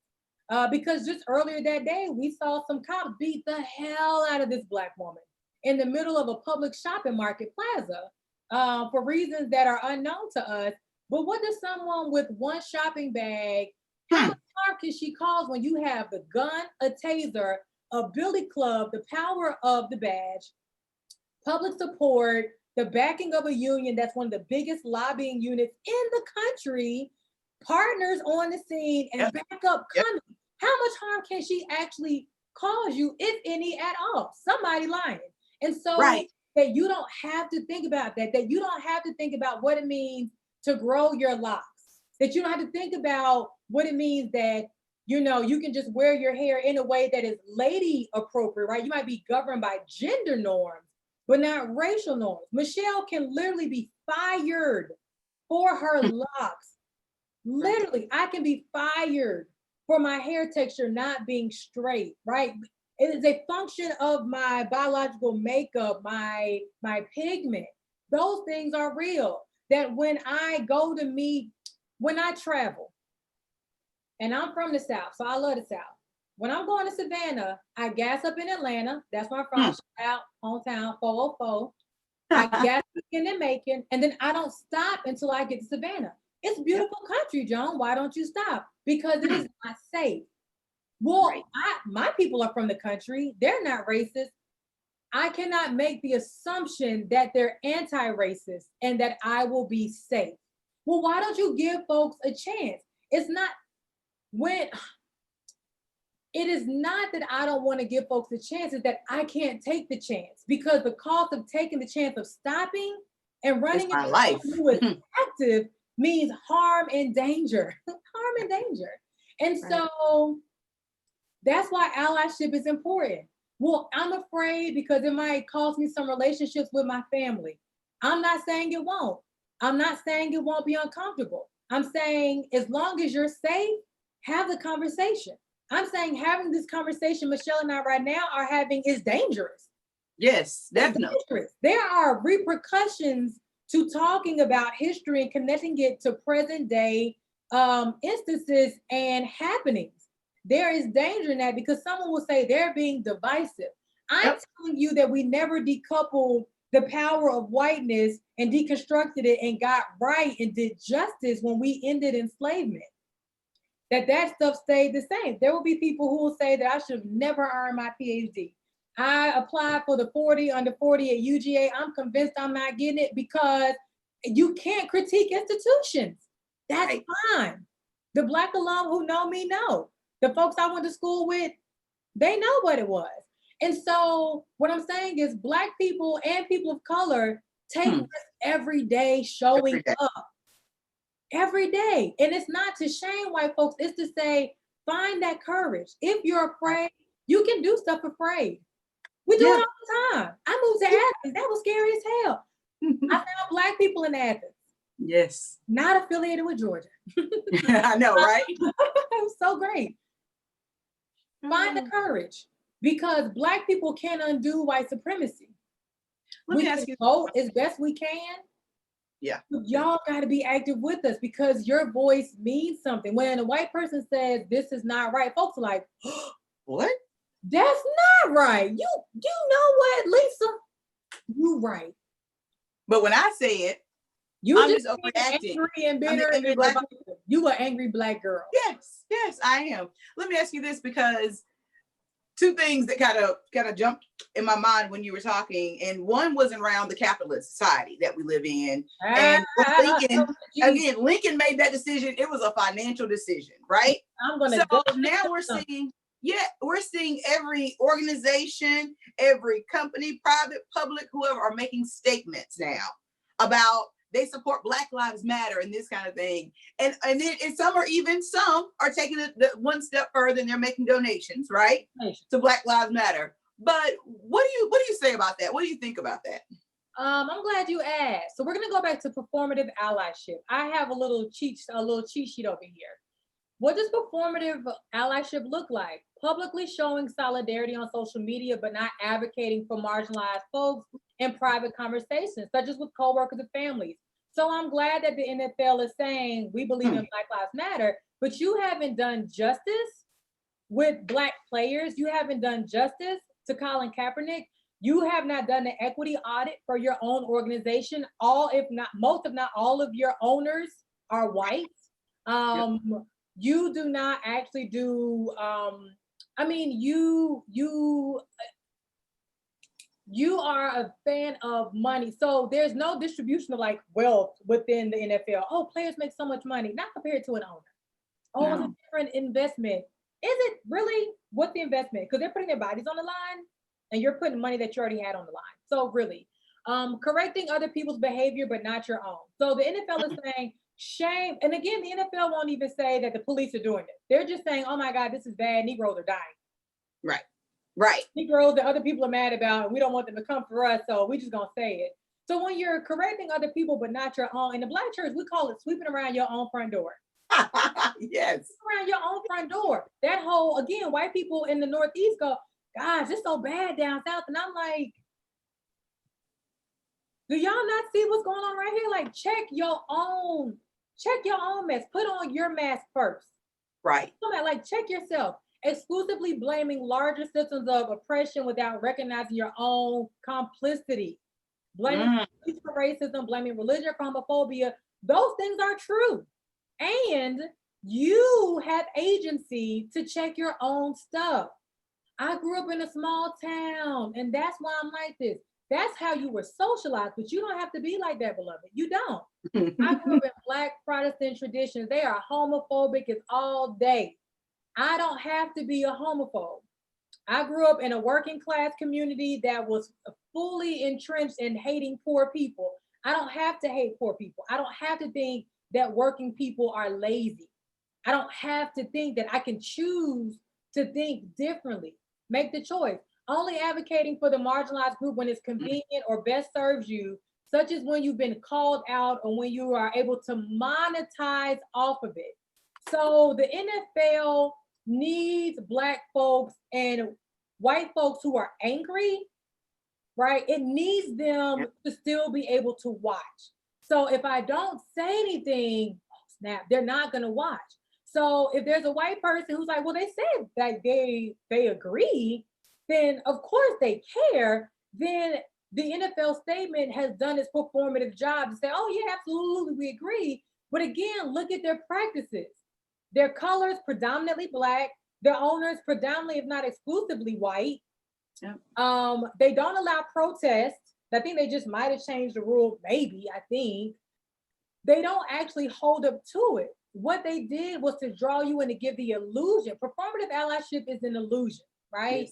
Because just earlier that day, we saw some cops beat the hell out of this Black woman in the middle of a public shopping market plaza for reasons that are unknown to us. But what does someone with one shopping bag, how much harm can she cause when you have the gun, a taser, a billy club, the power of the badge, public support, the backing of a union that's one of the biggest lobbying units in the country, partners on the scene, and backup coming? How much harm can she actually cause you, if any at all? Somebody lying. And so that you don't have to think about that you don't have to think about what it means to grow your locks, that you don't have to think about what it means that, you know, you can just wear your hair in a way that is lady appropriate, right? You might be governed by gender norms, but not racial norms. Michelle can literally be fired for her locks. Literally, I can be fired for my hair texture not being straight, right? It is a function of my biological makeup, my pigment. Those things are real. That when I go to meet, when I travel, and I'm from the South, so I love the South. When I'm going to Savannah, I gas up in Atlanta. That's where I'm from, out hometown, 404. I gas up in Macon, and then I don't stop until I get to Savannah. It's beautiful country, Joan. Why don't you stop? Because it is not safe. Well, my people are from the country. They're not racist. I cannot make the assumption that they're anti-racist and that I will be safe. Well, why don't you give folks a chance? It is not that I don't want to give folks a chance, it's that I can't take the chance, because the cost of taking the chance of stopping and running my life who is active means harm and danger. Harm and danger. And so that's why allyship is important. Well, I'm afraid because it might cost me some relationships with my family. I'm not saying it won't. I'm not saying it won't be uncomfortable. I'm saying as long as you're safe, have the conversation. I'm saying having this conversation Michelle and I right now are having is dangerous. Yes, definitely. Dangerous. There are repercussions to talking about history and connecting it to present day instances and happenings. There is danger in that, because someone will say they're being divisive. I'm telling you that we never decoupled the power of whiteness and deconstructed it and got right and did justice when we ended enslavement. that stuff stayed the same. There will be people who will say that I should have never earned my PhD. I applied for the 40 under 40 at UGA. I'm convinced I'm not getting it because you can't critique institutions. That's Right. fine. The Black alum who know me know. The folks I went to school with, they know what it was. And so what I'm saying is Black people and people of color take risks every day showing Every day. up. Every day. And it's not to shame white folks, it's to say, find that courage. If you're afraid, you can do stuff afraid. We do it all the time. I moved to Athens. That was scary as hell. I found Black people in Athens. Yes. Not affiliated with Georgia. I know, right? It was so great. Find the courage because Black people can't undo white supremacy. Let We me can ask you. vote as best we can. Yeah. But y'all got to be active with us because your voice means something. When a white person says this is not right, folks are like, What? that's not right. You know what, Lisa? You right. But when I say it, You I'm just just overacting. angry and I'm the bitter. angry And Black you an angry Black girl. Yes, I am. Let me ask you this because two things that kind of jumped in my mind when you were talking, and one was around the capitalist society that we live in. And Lincoln made that decision. It was a financial decision, right? So now we're seeing every organization, every company, private, public, whoever are making statements now about they support Black Lives Matter and this kind of thing. And some are taking it one step further and they're making donations, right? To Black Lives Matter. But what do you say about that? What do you think about that? I'm glad you asked. So we're gonna go back to performative allyship. I have a little cheat sheet over here. What does performative allyship look like? Publicly showing solidarity on social media, but not advocating for marginalized folks in private conversations, such as with coworkers and families. So I'm glad that the NFL is saying we believe in Black Lives Matter, but you haven't done justice with Black players. You haven't done justice to Colin Kaepernick. You have not done an equity audit for your own organization. Most, if not all of your owners are white. You do not actually do, you are a fan of money. So there's no distribution of like wealth within the NFL. Oh, players make so much money, not compared to an owner. Oh, no. It's a different investment. Is it really? What's the investment? Because they're putting their bodies on the line and you're putting money that you already had on the line. So really, correcting other people's behavior, but not your own. So the NFL is saying, shame. And again, the NFL won't even say that the police are doing it. They're just saying, oh my God, this is bad. Negroes are dying. Right. Negroes that other people are mad about, and we don't want them to come for us, so we just gonna say it. So when you're correcting other people, but not your own, in the Black church, we call it sweeping around your own front door. Yes. Around your own front door. That whole, again, white people in the Northeast go, gosh, it's so bad down south. And I'm like, do y'all not see what's going on right here? Like, check your own mess. Put on your mask first. Right. Like, check yourself. Exclusively blaming larger systems of oppression without recognizing your own complicity. Blaming for racism, blaming religion for homophobia. Those things are true. And you have agency to check your own stuff. I grew up in a small town, and that's why I'm like this. That's how you were socialized, but you don't have to be like that, beloved. You don't. I grew up in Black Protestant traditions. They are homophobic as all day. I don't have to be a homophobe. I grew up in a working class community that was fully entrenched in hating poor people. I don't have to hate poor people. I don't have to think that working people are lazy. I don't have to think that I can choose to think differently. Make the choice. Only advocating for the marginalized group when it's convenient or best serves you, such as when you've been called out or when you are able to monetize off of it. So the NFL needs Black folks and white folks who are angry, right? It needs them to still be able to watch. So if I don't say anything, snap, they're not gonna watch. So if there's a white person who's like, well, they said that they agree, then of course they care. Then the NFL statement has done its performative job to say, oh yeah, absolutely, we agree. But again, look at their practices. Their colors predominantly Black. Their owners predominantly, if not exclusively, white. Yep. They don't allow protests. I think they just might have changed the rule, maybe, I think. They don't actually hold up to it. What they did was to draw you in to give the illusion. Performative allyship is an illusion, right?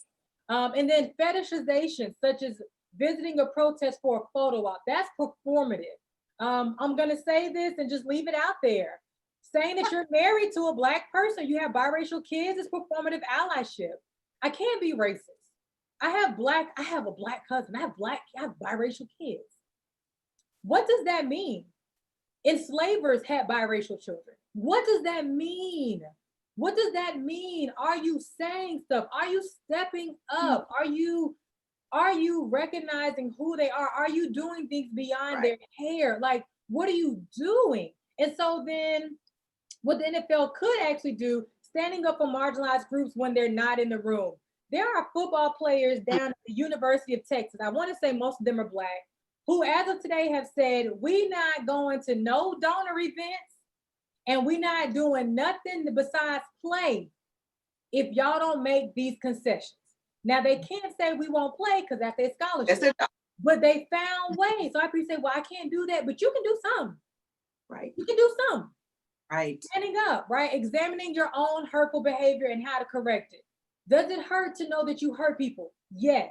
Yes. And then fetishization, such as visiting a protest for a photo op, that's performative. I'm gonna say this and just leave it out there. Saying that you're married to a Black person, you have biracial kids, is performative allyship. I can't be racist. I have a Black cousin, I have biracial kids. What does that mean? Enslavers had biracial children. What does that mean? What does that mean? Are you saying stuff? Are you stepping up? Are you recognizing who they are? Are you doing things beyond their hair? Like, what are you doing? And so then what the NFL could actually do, standing up for marginalized groups when they're not in the room. There are football players down at the University of Texas, I want to say most of them are Black, who as of today have said, we not going to no donor events and we not doing nothing besides play if y'all don't make these concessions. Now they can't say we won't play because that's their scholarship, but they found ways. So I say, well, I can't do that, but you can do some. Right. You can do some. Right. Standing up, right? Examining your own hurtful behavior and how to correct it. Does it hurt to know that you hurt people? Yes.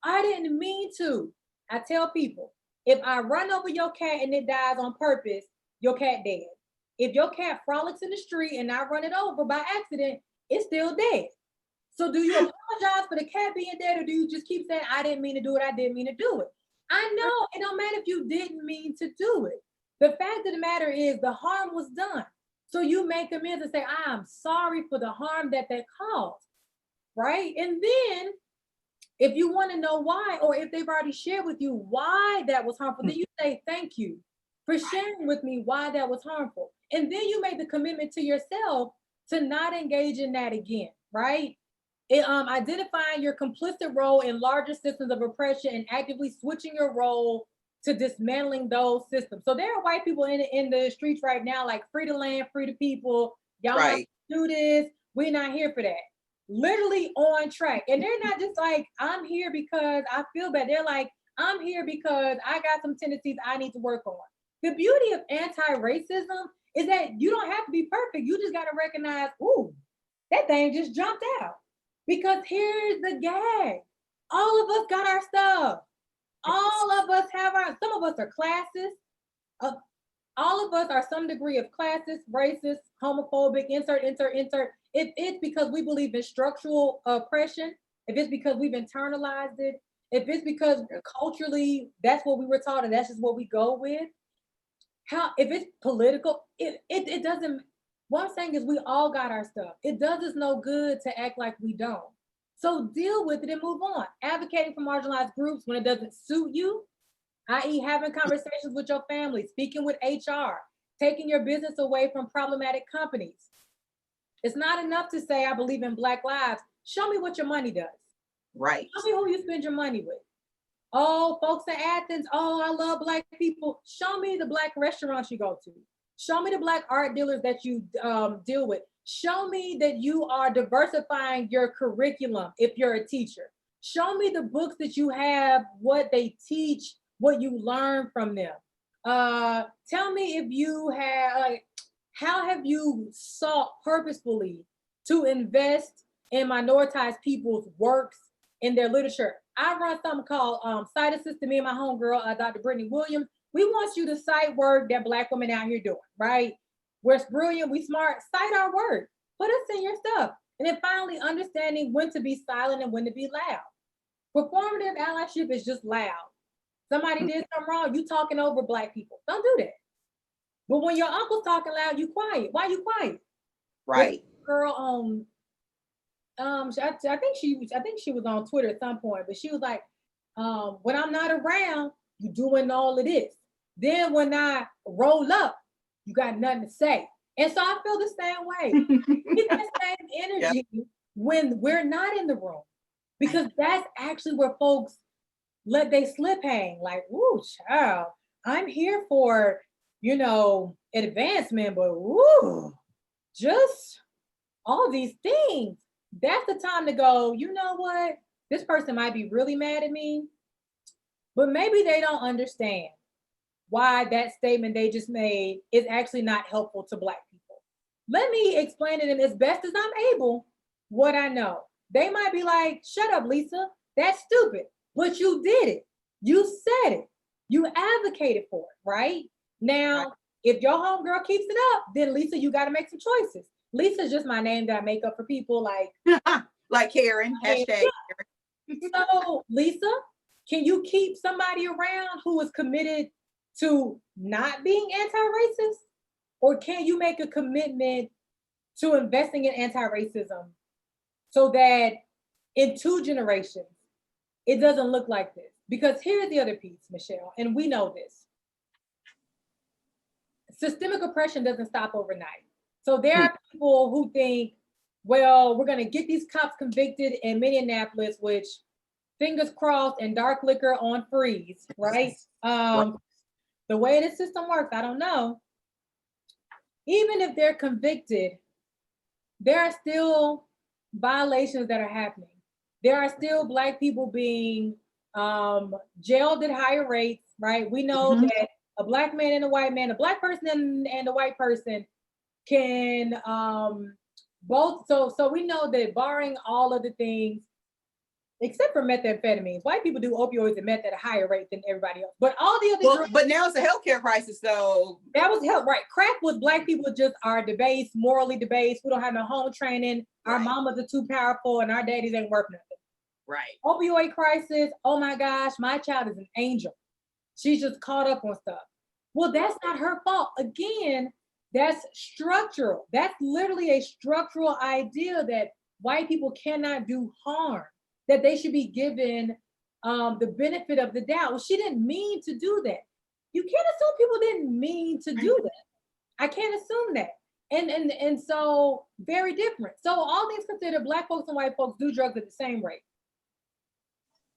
I didn't mean to. I tell people, if I run over your cat and it dies on purpose, your cat dead. If your cat frolics in the street and I run it over by accident, it's still dead. So do you apologize for the cat being dead, or do you just keep saying, I didn't mean to do it, I didn't mean to do it? I know it don't matter if you didn't mean to do it. The fact of the matter is the harm was done. So you make amends and say, I'm sorry for the harm that caused, right? And then if you want to know why, or if they've already shared with you why that was harmful, then you say, thank you for sharing with me why that was harmful. And then you make the commitment to yourself to not engage in that again, right? Identifying your complicit role in larger systems of oppression and actively switching your role to dismantling those systems. So there are white people in the streets right now, like free the land, free the people. Y'all not do this. We're not here for that. Literally on track. And they're not just like, I'm here because I feel bad. They're like, I'm here because I got some tendencies I need to work on. The beauty of anti-racism is that you don't have to be perfect. You just got to recognize, ooh, that thing just jumped out. Because here's the gag. All of us got our stuff. All of us have some of us are classist. All of us are some degree of classist, racist, homophobic, insert. If it's because we believe in structural oppression, if it's because we've internalized it, if it's because culturally that's what we were taught and that's just what we go with, if it's political, it doesn't, what I'm saying is we all got our stuff. It does us no good to act like we don't. So deal with it and move on. Advocating for marginalized groups when it doesn't suit you, i.e. having conversations with your family, speaking with HR, taking your business away from problematic companies. It's not enough to say, I believe in Black lives. Show me what your money does. Right. Show me who you spend your money with. Oh, folks in Athens, oh, I love Black people. Show me the Black restaurants you go to. Show me the Black art dealers that you deal with. Show me that you are diversifying your curriculum if you're a teacher. Show me the books that you have, what they teach, what you learn from them. Tell me if you have, how have you sought purposefully to invest in minoritized people's works, in their literature? I run something called Cite Assist to me and my homegirl, Dr. Brittany Williams. We want you to cite work that Black women out here doing, right? We're brilliant, we smart, cite our work, put us in your stuff. And then finally, understanding when to be silent and when to be loud. Performative allyship is just loud. Somebody did something wrong, you talking over Black people. Don't do that. But when your uncle's talking loud, you quiet. Why you quiet? Right. Girl I think she was on Twitter at some point, but she was like, when I'm not around, you doing all of this. Then when I roll up, you got nothing to say. And so I feel the same way. Get that same energy when we're not in the room, because that's actually where folks let they slip hang. Like, ooh, child, I'm here for, advancement, but ooh, just all these things. That's the time to go, you know what? This person might be really mad at me, but maybe they don't understand why that statement they just made is actually not helpful to Black people. Let me explain to them as best as I'm able what I know. They might be like, shut up, Lisa. That's stupid. But you did it. You said it. You advocated for it, right? Now, Right. if your homegirl keeps it up, then Lisa, you got to make some choices. Lisa's just my name that I make up for people like, Like Karen, hashtag. so Lisa, can you keep somebody around who is committed to not being anti-racist? Or can you make a commitment to investing in anti-racism so that in 2 generations, it doesn't look like this? Because here's the other piece, Michelle, and we know this. Systemic oppression doesn't stop overnight. So there are people who think, well, we're going to get these cops convicted in Minneapolis, which fingers crossed and dark liquor on freeze, right? The way the system works, I don't know. Even if they're convicted, there are still violations that are happening. There are still Black people being jailed at higher rates, right? We know that a Black man and a white man, a Black person and a white person can both. So we know that barring all of the things, except for methamphetamines, white people do opioids and meth at a higher rate than everybody else. But all the other drugs, but now it's a healthcare crisis, though. that was help, right? Crack was Black people just are debased, morally debased. We don't have no home training. Our Right. mamas are too powerful, and our daddies ain't worth nothing. Right. Opioid crisis. Oh my gosh, my child is an angel. She's just caught up on stuff. Well, that's not her fault. Again, that's structural. That's literally a structural idea that white people cannot do harm, that they should be given the benefit of the doubt. Well, she didn't mean to do that. You can't assume people didn't mean to do that. I can't assume that. And so very different. So all things considered, Black folks and white folks do drugs at the same rate.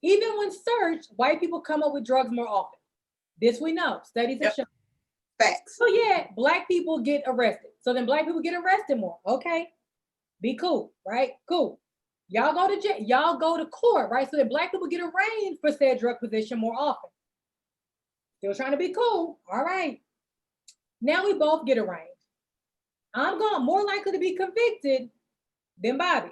Even when searched, white people come up with drugs more often. This we know. Studies have shown. Facts. So yeah, Black people get arrested. So then Black people get arrested more. Okay, be cool, right? Cool. Y'all go to jail. Y'all go to court, right? So that Black people get arraigned for said drug possession more often. Still trying to be cool. All right. Now we both get arraigned. I'm going more likely to be convicted than Bobby.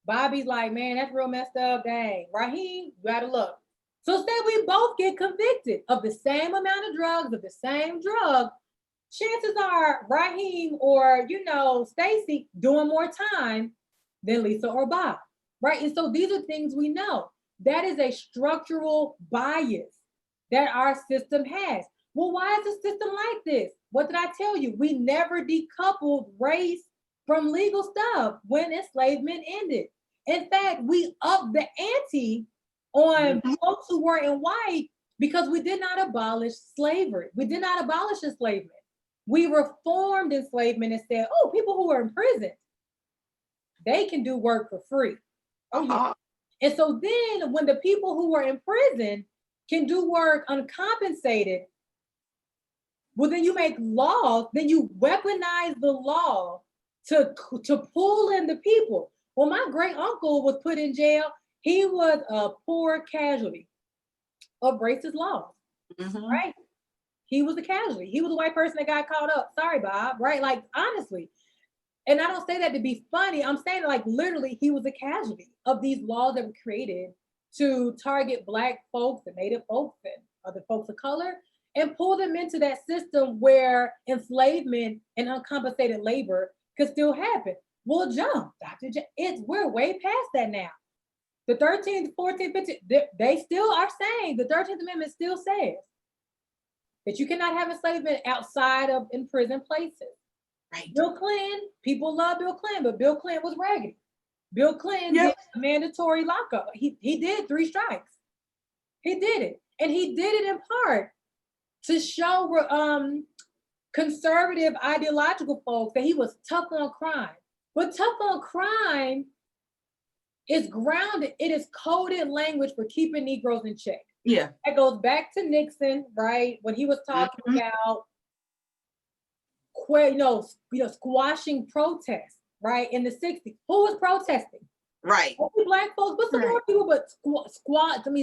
Bobby's like, man, that's real messed up. Dang, Raheem, you gotta look. So say we both get convicted of the same amount of drugs, of the same drug, chances are Raheem or, Stacy doing more time than Lisa or Bob, right? And so these are things we know. That is a structural bias that our system has. Well, why is the system like this? What did I tell you? We never decoupled race from legal stuff when enslavement ended. In fact, we upped the ante on folks who weren't white because we did not abolish slavery. We did not abolish enslavement. We reformed enslavement and said, oh, people who are in prison, they can do work for free. Oh, yeah. And so then when the people who are in prison can do work uncompensated, well, then you make laws, then you weaponize the law to pull in the people. Well, my great uncle was put in jail. He was a poor casualty of racist laws, right? He was a casualty. He was a white person that got caught up. Sorry, Bob, right? Like, honestly. And I don't say that to be funny. I'm saying like literally he was a casualty of these laws that were created to target Black folks and Native folks and other folks of color and pull them into that system where enslavement and uncompensated labor could still happen. Well, jump, Dr. We're way past that now. The 13th, 14th, 15th, they still are saying, the 13th Amendment still says that you cannot have enslavement outside of in prison places. Right. Bill Clinton, people love Bill Clinton, but Bill Clinton was raggedy. Bill Clinton did mandatory lockup. He did 3 strikes. He did it. And he did it in part to show conservative ideological folks that he was tough on crime. But tough on crime is grounded, it is coded language for keeping Negroes in check. Yeah. That goes back to Nixon, right? When he was talking about squashing protests, right? In the 60s. Who was protesting? Right. Only Black folks, but some Right. more people, but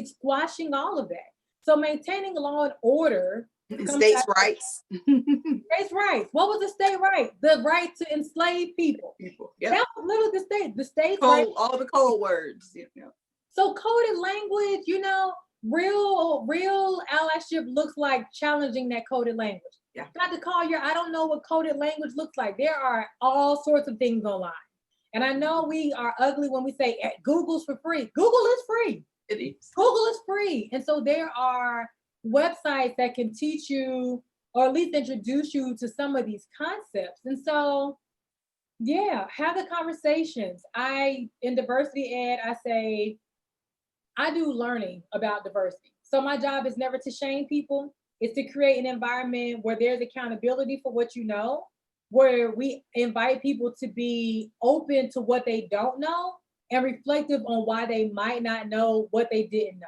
squashing all of that. So maintaining law and order And comes states' out- rights. states' rights. What was the state right? The right to enslave people. People. Yep. That was literally the state's right. All the code words. You know. So coded language, real allyship looks like challenging that coded language. Yeah. Dr. Collier, I don't know what coded language looks like. There are all sorts of things online. And I know we are ugly when we say Google's for free. Google is free. It is. Google is free. And so there are websites that can teach you or at least introduce you to some of these concepts. And so, yeah, have the conversations. In diversity ed, I say, I do learning about diversity. So my job is never to shame people. It's to create an environment where there's accountability for what you know, where we invite people to be open to what they don't know and reflective on why they might not know what they didn't know.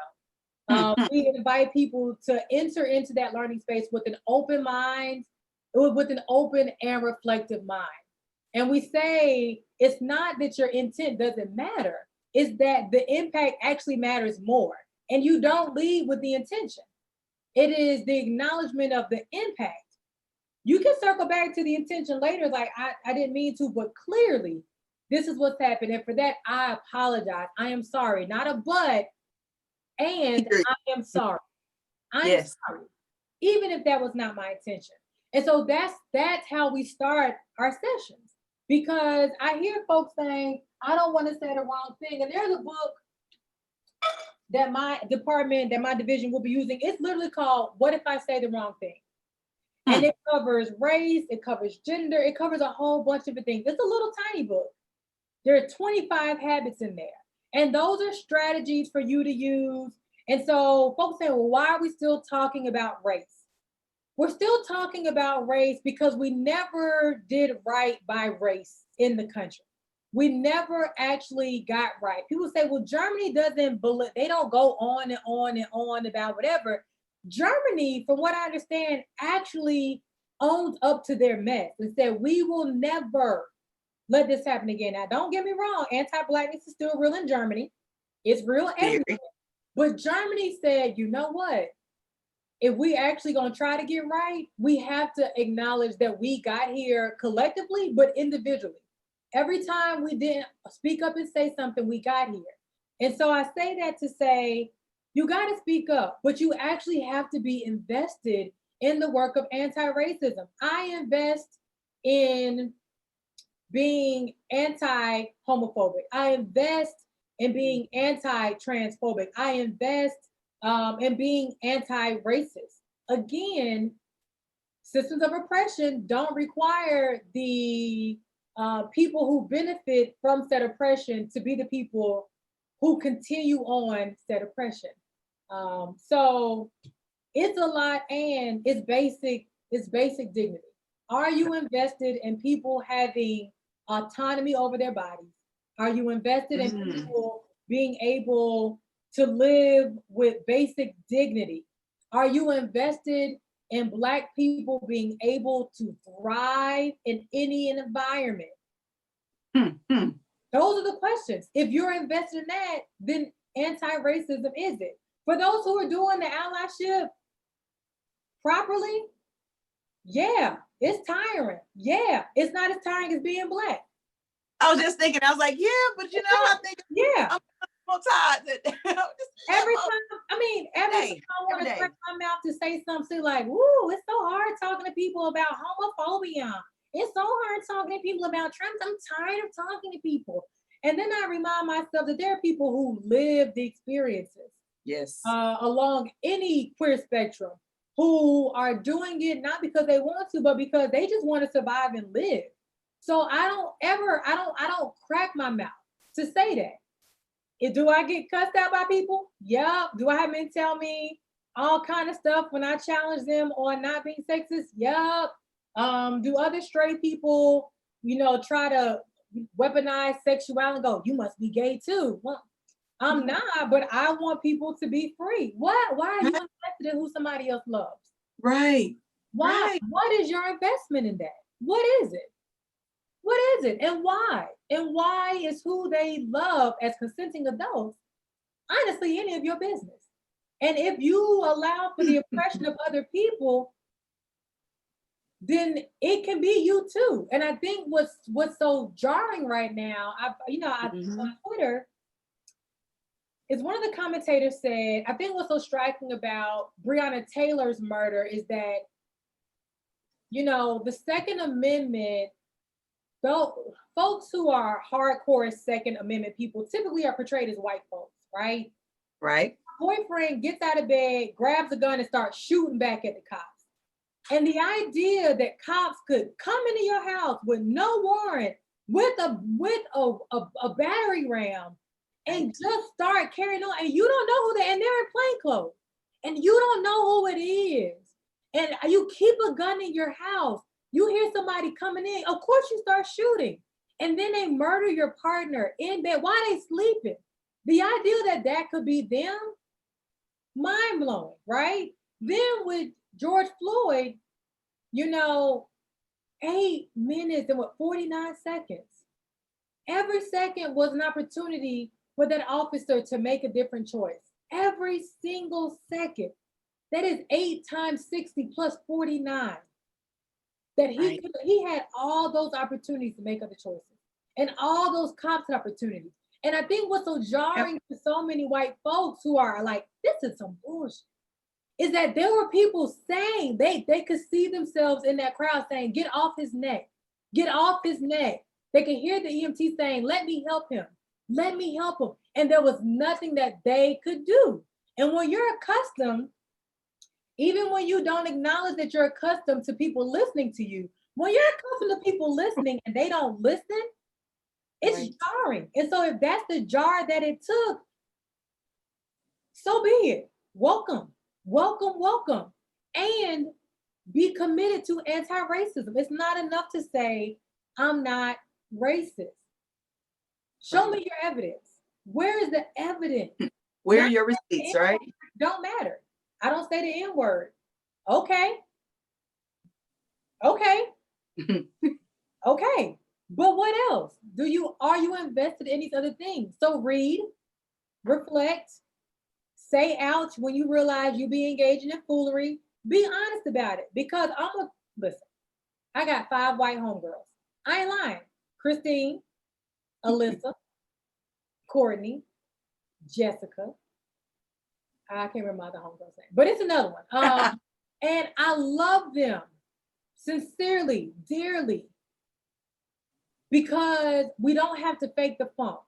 We invite people to enter into that learning space with an open mind, with an open and reflective mind. And we say, it's not that your intent doesn't matter, it's that the impact actually matters more. And you don't lead with the intention. It is the acknowledgement of the impact. You can circle back to the intention later, like I didn't mean to, but clearly this is what's happened. And for that, I apologize. I am sorry. Not a but, and I am sorry. I am sorry. Even if that was not my intention. And so that's how we start our sessions. Because I hear folks saying, I don't want to say the wrong thing. And there's a book that my department, that my division will be using. It's literally called What If I Say the Wrong Thing? And it covers race, it covers gender, it covers a whole bunch of things. It's a little tiny book. There are 25 habits in there. And those are strategies for you to use. And so folks say, well, why are we still talking about race? We're still talking about race because we never did right by race in the country. We never actually got right. People say, well, Germany doesn't believe, they don't go on and on and on about whatever. Germany, from what I understand, actually owns up to their mess and said, we will never let this happen again. Now, don't get me wrong, anti-Blackness is still real in Germany. It's real everywhere. But Germany said, you know what? If we actually gonna try to get right, we have to acknowledge that we got here collectively, but individually. Every time we didn't speak up and say something, we got here. And so I say that to say, you gotta speak up, but you actually have to be invested in the work of anti-racism. I invest in being anti-homophobic. I invest in being anti-transphobic. I invest in being anti-racist. Again, systems of oppression don't require the people who benefit from said oppression to be the people who continue on said oppression. So it's a lot, and it's basic dignity. Are you invested in people having autonomy over their bodies? Are you invested in people being able to live with basic dignity? Are you invested in Black people being able to thrive in any environment? Those are the questions. If you're invested in that, then anti-racism is it. For those who are doing the allyship properly, yeah, it's tiring. Yeah, it's not as tiring as being Black. I was just thinking, I was like, yeah, but I think yeah. I'm tired. Every time I want to crack my mouth to say something like, "Ooh, it's so hard talking to people about homophobia. It's so hard talking to people about trans. I'm tired of talking to people." And then I remind myself that there are people who live the experiences, along any queer spectrum, who are doing it not because they want to, but because they just want to survive and live. So I don't crack my mouth to say that. Do I get cussed out by people? Yeah. Do I have men tell me all kind of stuff when I challenge them on not being sexist? Yeah. Do other straight people, try to weaponize sexuality and go, you must be gay too? Well, I'm not, but I want people to be free. What? Why are you invested in who somebody else loves? Right. Why? Right. What is your investment in that? What is it? What is it? And why? And why is who they love as consenting adults honestly any of your business? And if you allow for the oppression of other people, then it can be you too. And I think what's so jarring right now, on Twitter, is one of the commentators said, I think what's so striking about Breonna Taylor's murder is that, the Second Amendment, though folks who are hardcore Second Amendment people typically are portrayed as white folks, right? Right. Boyfriend gets out of bed, grabs a gun, and starts shooting back at the cops. And the idea that cops could come into your house with no warrant, with a battery ram, and just start carrying on, and you don't know who and they're in plain clothes, and you don't know who it is, and you keep a gun in your house. You hear somebody coming in, of course you start shooting, and then they murder your partner in bed while they sleeping. The idea that could be them, mind blowing, right? Then with George Floyd, 8 minutes and 49 seconds. Every second was an opportunity for that officer to make a different choice. Every single second. That is 8 times 60 plus 49. That he had all those opportunities to make other choices. And all those cops had opportunities. And I think what's so jarring to so many white folks who are like, this is some bullshit, is that there were people saying, they could see themselves in that crowd saying, get off his neck, get off his neck. They could hear the EMT saying, let me help him, let me help him. And there was nothing that they could do. And when you're accustomed, even when you don't acknowledge that you're accustomed to people listening to you, when you're accustomed to people listening and they don't listen, it's jarring. And so if that's the jar that it took, so be it. Welcome. Welcome, welcome. And be committed to anti-racism. It's not enough to say, I'm not racist. Show me your evidence. Where is the evidence? Where are your receipts, right? Don't matter. I don't say the N-word. Okay. Okay. Okay. But what else? Are you invested in these other things? So read, reflect, say ouch when you realize you be engaging in foolery. Be honest about it, because listen, I got 5 white homegirls. I ain't lying. Christine, Alyssa, Courtney, Jessica. I can't remember my other homegirl's name, but it's another one. And I love them sincerely, dearly, because we don't have to fake the funk.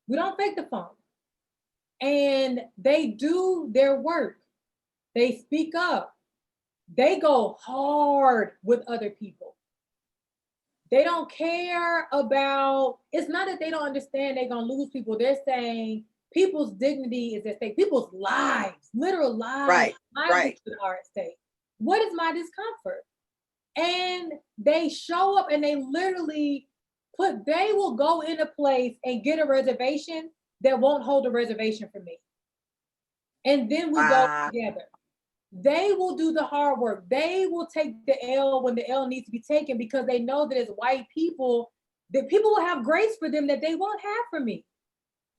We don't fake the funk. And they do their work. They speak up. They go hard with other people. They don't care about, it's not that they don't understand they're going to lose people. They're saying people's dignity is at stake. People's lives, literal lives, right. are at stake. What is my discomfort? And they show up and they literally they will go in a place and get a reservation that won't hold a reservation for me. And then we go together. They will do the hard work. They will take the L when the L needs to be taken, because they know that as white people, that people will have grace for them that they won't have for me,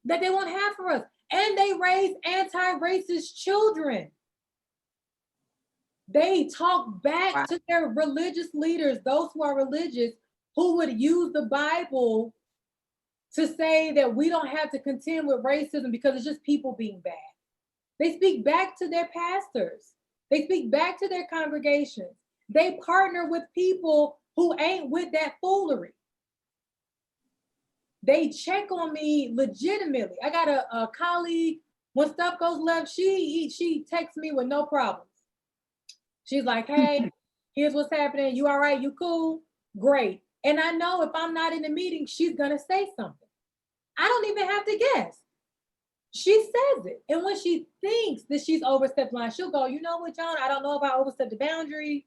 that they won't have for us. And they raise anti-racist children. They talk back to their religious leaders, those who are religious, who would use the Bible to say that we don't have to contend with racism because it's just people being bad. They speak back to their pastors. They speak back to their congregations. They partner with people who ain't with that foolery. They check on me legitimately. I got a colleague, when stuff goes left, she texts me with no problems. She's like, hey, here's what's happening. You all right? You cool? Great. And I know if I'm not in the meeting, she's going to say something. I don't even have to guess. She says it. And when she thinks that she's overstepped line, she'll go, you know what, John? I don't know if I overstepped the boundary.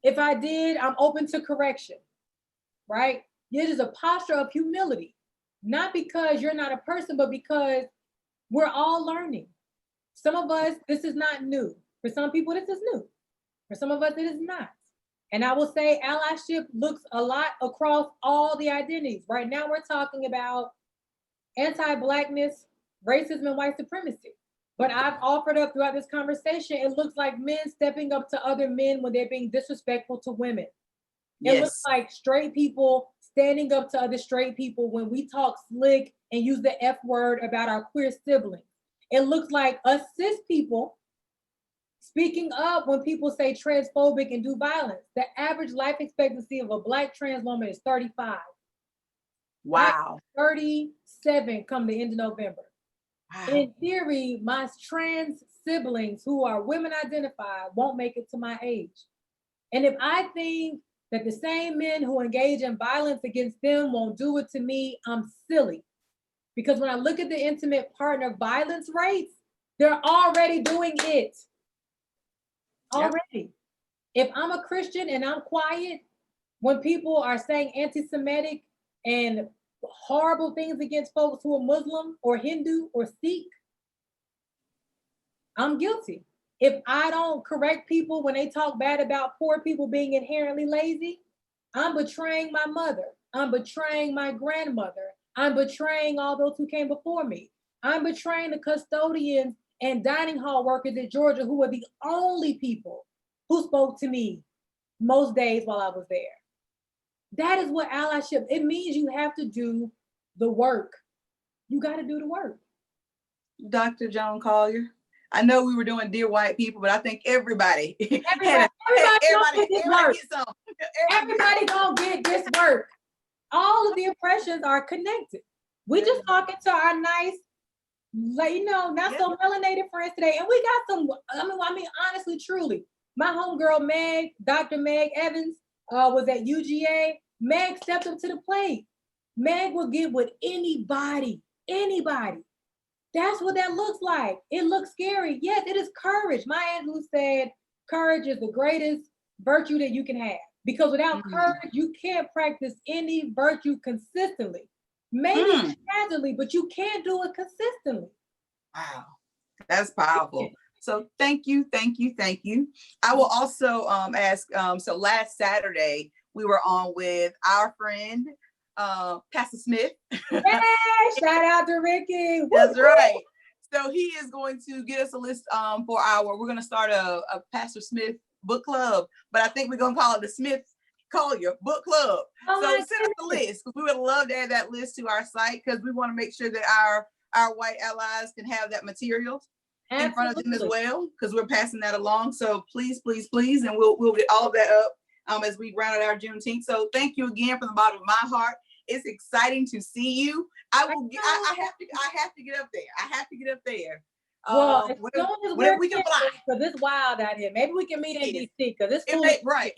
If I did, I'm open to correction, right? It is a posture of humility, not because you're not a person, but because we're all learning. Some of us, this is not new. For some people, this is new. For some of us, it is not. And I will say allyship looks a lot across all the identities. Right now, we're talking about anti-Blackness, racism, and white supremacy. But I've offered up throughout this conversation, it looks like men stepping up to other men when they're being disrespectful to women. It looks Yes. like straight people standing up to other straight people when we talk slick and use the F word about our queer siblings. It looks like us cis people speaking up when people say transphobic and do violence. The average life expectancy of a Black trans woman is 35. Wow. 37 come the end of November. Wow. In theory, my trans siblings who are women identified won't make it to my age. And if I think that the same men who engage in violence against them won't do it to me, I'm silly. Because when I look at the intimate partner violence rates, they're already doing it. Already. If I'm a Christian and I'm quiet, when people are saying anti-Semitic and horrible things against folks who are Muslim or Hindu or Sikh, I'm guilty. If I don't correct people when they talk bad about poor people being inherently lazy, I'm betraying my mother. I'm betraying my grandmother. I'm betraying all those who came before me. I'm betraying the custodians and dining hall workers at Georgia who were the only people who spoke to me most days while I was there. That is what allyship, it means you have to do the work. You got to do the work. Dr. Joan Collier, I know we were doing Dear White People, but I think everybody Everybody gonna get this work. All of the oppressions are connected. We just talking to our nice, not so melanated friends today, and we got some. I mean, honestly, truly, my homegirl Meg, Dr. Meg Evans, was at UGA. Meg stepped up to the plate. Meg will get with anybody. That's what that looks like. It looks scary. Yes, it is courage. Maya Angelou said, courage is the greatest virtue that you can have. Because without courage, you can't practice any virtue consistently. Maybe casually, but you can't do it consistently. Wow, that's powerful. So thank you. I will also ask, so last Saturday, we were on with our friend, Pastor Smith. Hey, shout out to Ricky. That's right. So he is going to get us a list we're going to start a Pastor Smith book club, but I think we're going to call it the Smith Collier Book Club. So send us the list, because we would love to add that list to our site, because we want to make sure that our white allies can have that material in front of them as well, because we're passing that along. So please, and we'll get all of that up as we round out our Juneteenth. So thank you again from the bottom of my heart. It's exciting to see you. I have to get up there. I have to get up there. Well, whenever we can fly. Because it's wild out here. Maybe we can meet in DC, because it's right.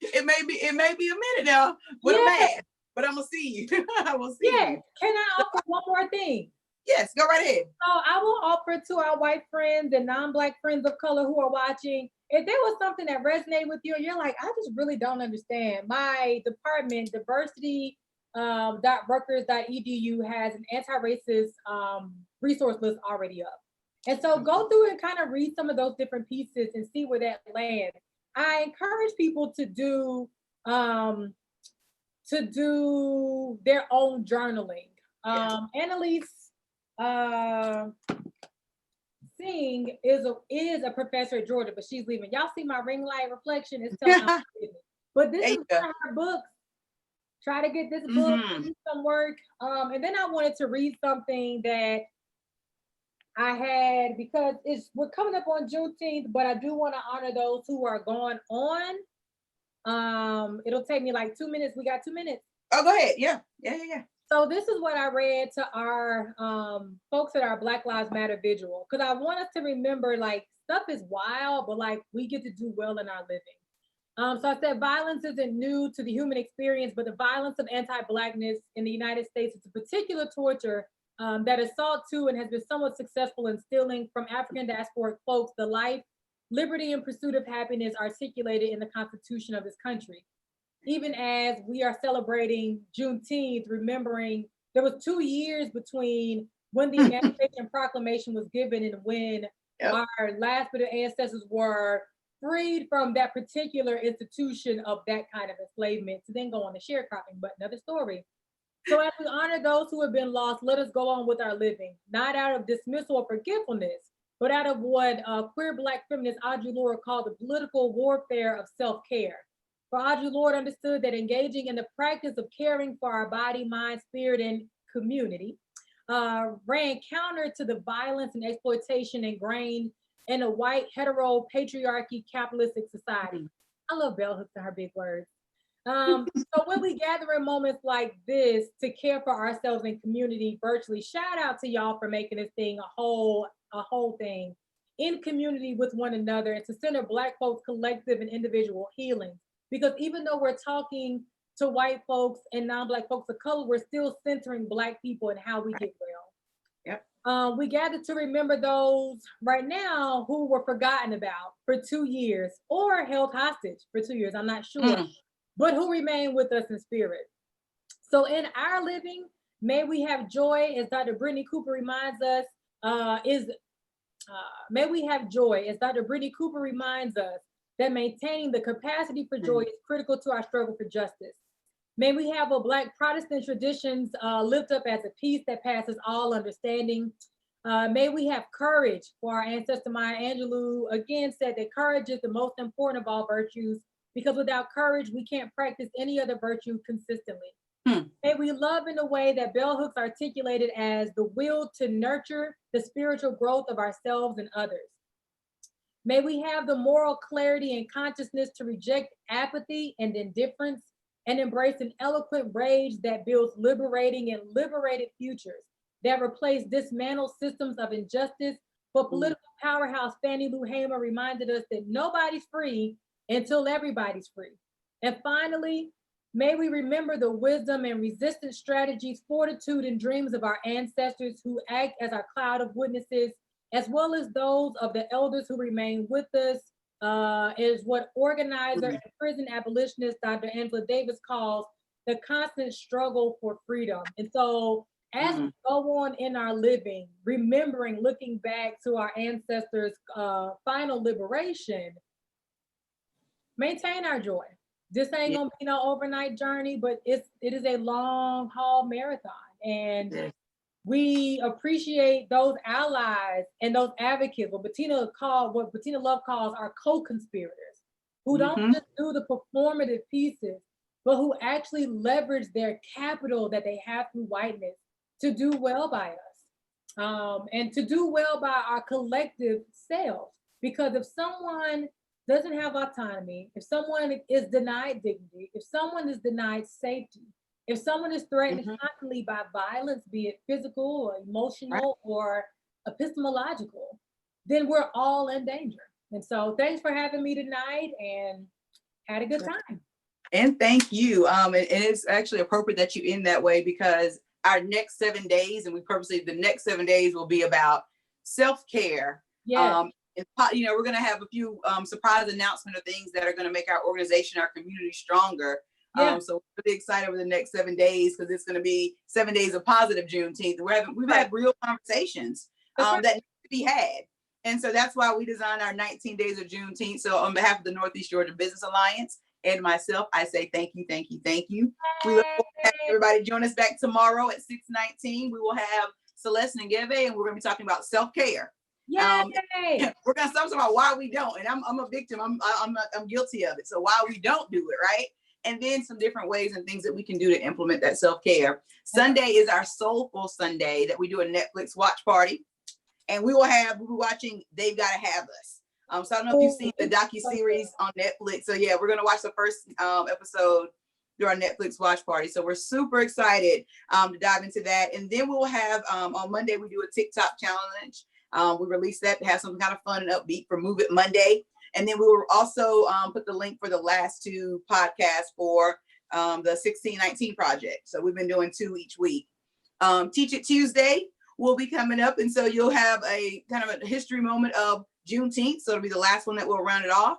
It may be a minute now with a mask, but I'm gonna see you. I will see you. Can I offer one more thing? Yes, go right ahead. So I will offer to our white friends and non-Black friends of color who are watching, if there was something that resonated with you and you're like, I just really don't understand. My department, diversity.rutgers.edu, has an anti-racist resource list already up. And so go through and kind of read some of those different pieces and see where that lands. I encourage people to do their own journaling. Annalise Singh is a professor at Georgia, but she's leaving. Y'all see my ring light reflection? It's telling me. But this is one of her books. Try to get this book, do some work. And then I wanted to read something that I had, because we're coming up on Juneteenth, but I do want to honor those who are going on. It'll take me like 2 minutes. We got 2 minutes. Oh, go ahead. Yeah. So this is what I read to our folks at our Black Lives Matter vigil, because I want us to remember, like, stuff is wild, but like we get to do well in our living. So I said, violence isn't new to the human experience, but the violence of anti-Blackness in the United States is a particular torture that is sought to and has been somewhat successful in stealing from African diasporic folks the life, liberty, and pursuit of happiness articulated in the Constitution of this country. Even as we are celebrating Juneteenth, remembering there was 2 years between when the Emancipation Proclamation was given and when our last bit of ancestors were freed from that particular institution of that kind of enslavement to then go on to sharecropping, but another story. So as we honor those who have been lost, let us go on with our living, not out of dismissal or forgetfulness, but out of what queer Black feminist Audre Lorde called the political warfare of self-care. For Audre Lorde understood that engaging in the practice of caring for our body, mind, spirit, and community ran counter to the violence and exploitation ingrained in a white, hetero, patriarchy, capitalistic society. I love Bell Hooks and her big words. So when we gather in moments like this to care for ourselves and community virtually, shout out to y'all for making this thing a whole thing in community with one another and to center Black folks' collective and individual healing. Because even though we're talking to white folks and non-Black folks of color, we're still centering Black people and how we get well. Yep. We gather to remember those right now who were forgotten about for 2 years or held hostage for 2 years, I'm not sure, but who remain with us in spirit. So in our living, may we have joy, as Dr. Brittany Cooper reminds us, may we have joy, as Dr. Brittany Cooper reminds us, that maintaining the capacity for joy is critical to our struggle for justice. May we have a Black Protestant traditions lift up as a peace that passes all understanding. May we have courage, for our ancestor Maya Angelou again said that courage is the most important of all virtues, because without courage, we can't practice any other virtue consistently. May we love in a way that Bell Hooks articulated as the will to nurture the spiritual growth of ourselves and others. May we have the moral clarity and consciousness to reject apathy and indifference and embrace an eloquent rage that builds liberating and liberated futures that replace dismantled systems of injustice. For political powerhouse Fannie Lou Hamer reminded us that nobody's free until everybody's free. And finally, may we remember the wisdom and resistance strategies, fortitude, and dreams of our ancestors who act as our cloud of witnesses, as well as those of the elders who remain with us, is what organizer and prison abolitionist Dr. Angela Davis calls the constant struggle for freedom. And so as we go on in our living, remembering, looking back to our ancestors' final liberation, maintain our joy. This ain't gonna be no overnight journey, but it is a long haul marathon. And we appreciate those allies and those advocates, what Bettina Love calls our co-conspirators, who don't just do the performative pieces, but who actually leverage their capital that they have through whiteness to do well by us, and to do well by our collective selves. Because if someone doesn't have autonomy, if someone is denied dignity, if someone is denied safety, if someone is threatened constantly by violence, be it physical or emotional or epistemological, then we're all in danger. And so thanks for having me tonight and had a good time. And thank you. And it's actually appropriate that you end that way, because our next 7 days, and the next 7 days will be about self-care. Yes. We're going to have a few surprise announcement of things that are going to make our organization, our community stronger. So we're really excited over the next 7 days, because it's going to be 7 days of positive Juneteenth. We've had real conversations that need to be had. And so that's why we designed our 19 days of Juneteenth. So on behalf of the Northeast Georgia Business Alliance and myself, I say thank you, thank you, thank you. We look forward to having everybody join us back tomorrow at 6:19. We will have Celeste Ngeve, and we're going to be talking about self-care. We're going to talk about why we don't. And I'm a victim. I'm guilty of it. So why we don't do it, right? And then some different ways and things that we can do to implement that self-care. Sunday is our Soulful Sunday that we do a Netflix watch party. And we'll be watching They've Gotta Have Us. So I don't know if you've seen the docuseries on Netflix. So yeah, we're going to watch the first episode through our Netflix watch party. So we're super excited to dive into that. And then we'll have, on Monday, we do a TikTok challenge. We release that to have some kind of fun and upbeat for Move It Monday. And then we will also put the link for the last 2 podcasts for the 1619 project. So we've been doing 2 each week. Teach It Tuesday will be coming up. And so you'll have a kind of a history moment of Juneteenth. So it'll be the last one that will round it off.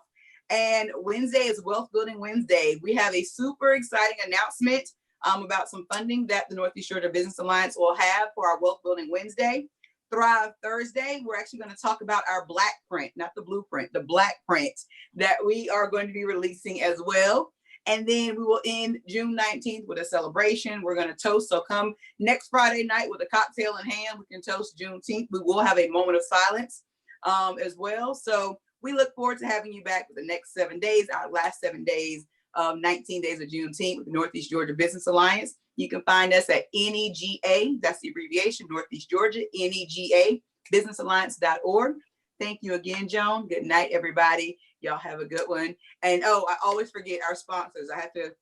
And Wednesday is Wealth Building Wednesday. We have a super exciting announcement about some funding that the Northeast Georgia Business Alliance will have for our Wealth Building Wednesday. Thrive Thursday, we're actually going to talk about our black print, not the blueprint, the black print that we are going to be releasing as well. And then we will end June 19th with a celebration. We're going to toast. So come next Friday night with a cocktail in hand, we can toast Juneteenth. We will have a moment of silence as well. So we look forward to having you back for the next 7 days, our last 7 days, 19 days of Juneteenth with the Northeast Georgia Business Alliance. You can find us at NEGA, that's the abbreviation, Northeast Georgia, NEGA, businessalliance.org. Thank you again, Joan. Good night, everybody. Y'all have a good one. And oh, I always forget our sponsors. I have to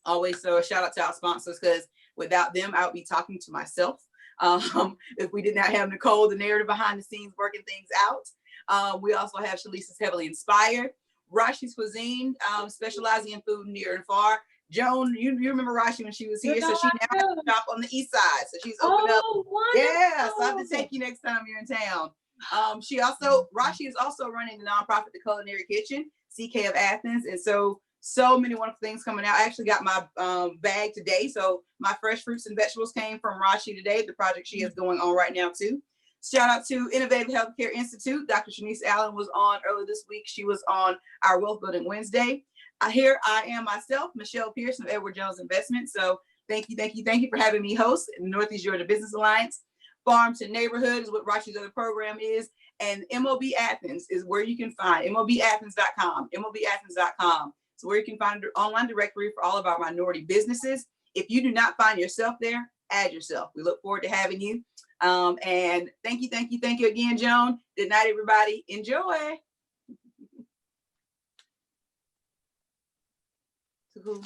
always throw a shout out to our sponsors, because without them, I would be talking to myself. If we did not have Nicole, the narrative behind the scenes, working things out. We also have Shalisa's Heavily Inspired, Rashi's Cuisine, specializing in food near and far. Joan, you remember Rashi when she was here, so she now has a shop on the east side. So she's opened up. Wonderful. Yeah, so I have to take you next time you're in town. Rashi is also running the nonprofit The Culinary Kitchen, CK of Athens, and so many wonderful things coming out. I actually got my bag today, so my fresh fruits and vegetables came from Rashi today, the project she has going on right now too. Shout out to Innovative Healthcare Institute. Dr. Shanice Allen was on earlier this week. She was on our Wealth Building Wednesday. Here I am myself, Michelle Pearson of Edward Jones Investment. So thank you for having me host in the Northeast Georgia Business Alliance. Farm to Neighborhood is what Rashi's other program is. And MOB Athens is where you can find mobathens.com, mobathens.com. So where you can find an online directory for all of our minority businesses. If you do not find yourself there, add yourself. We look forward to having you. And thank you again, Joan. Good night, everybody. Enjoy. To who?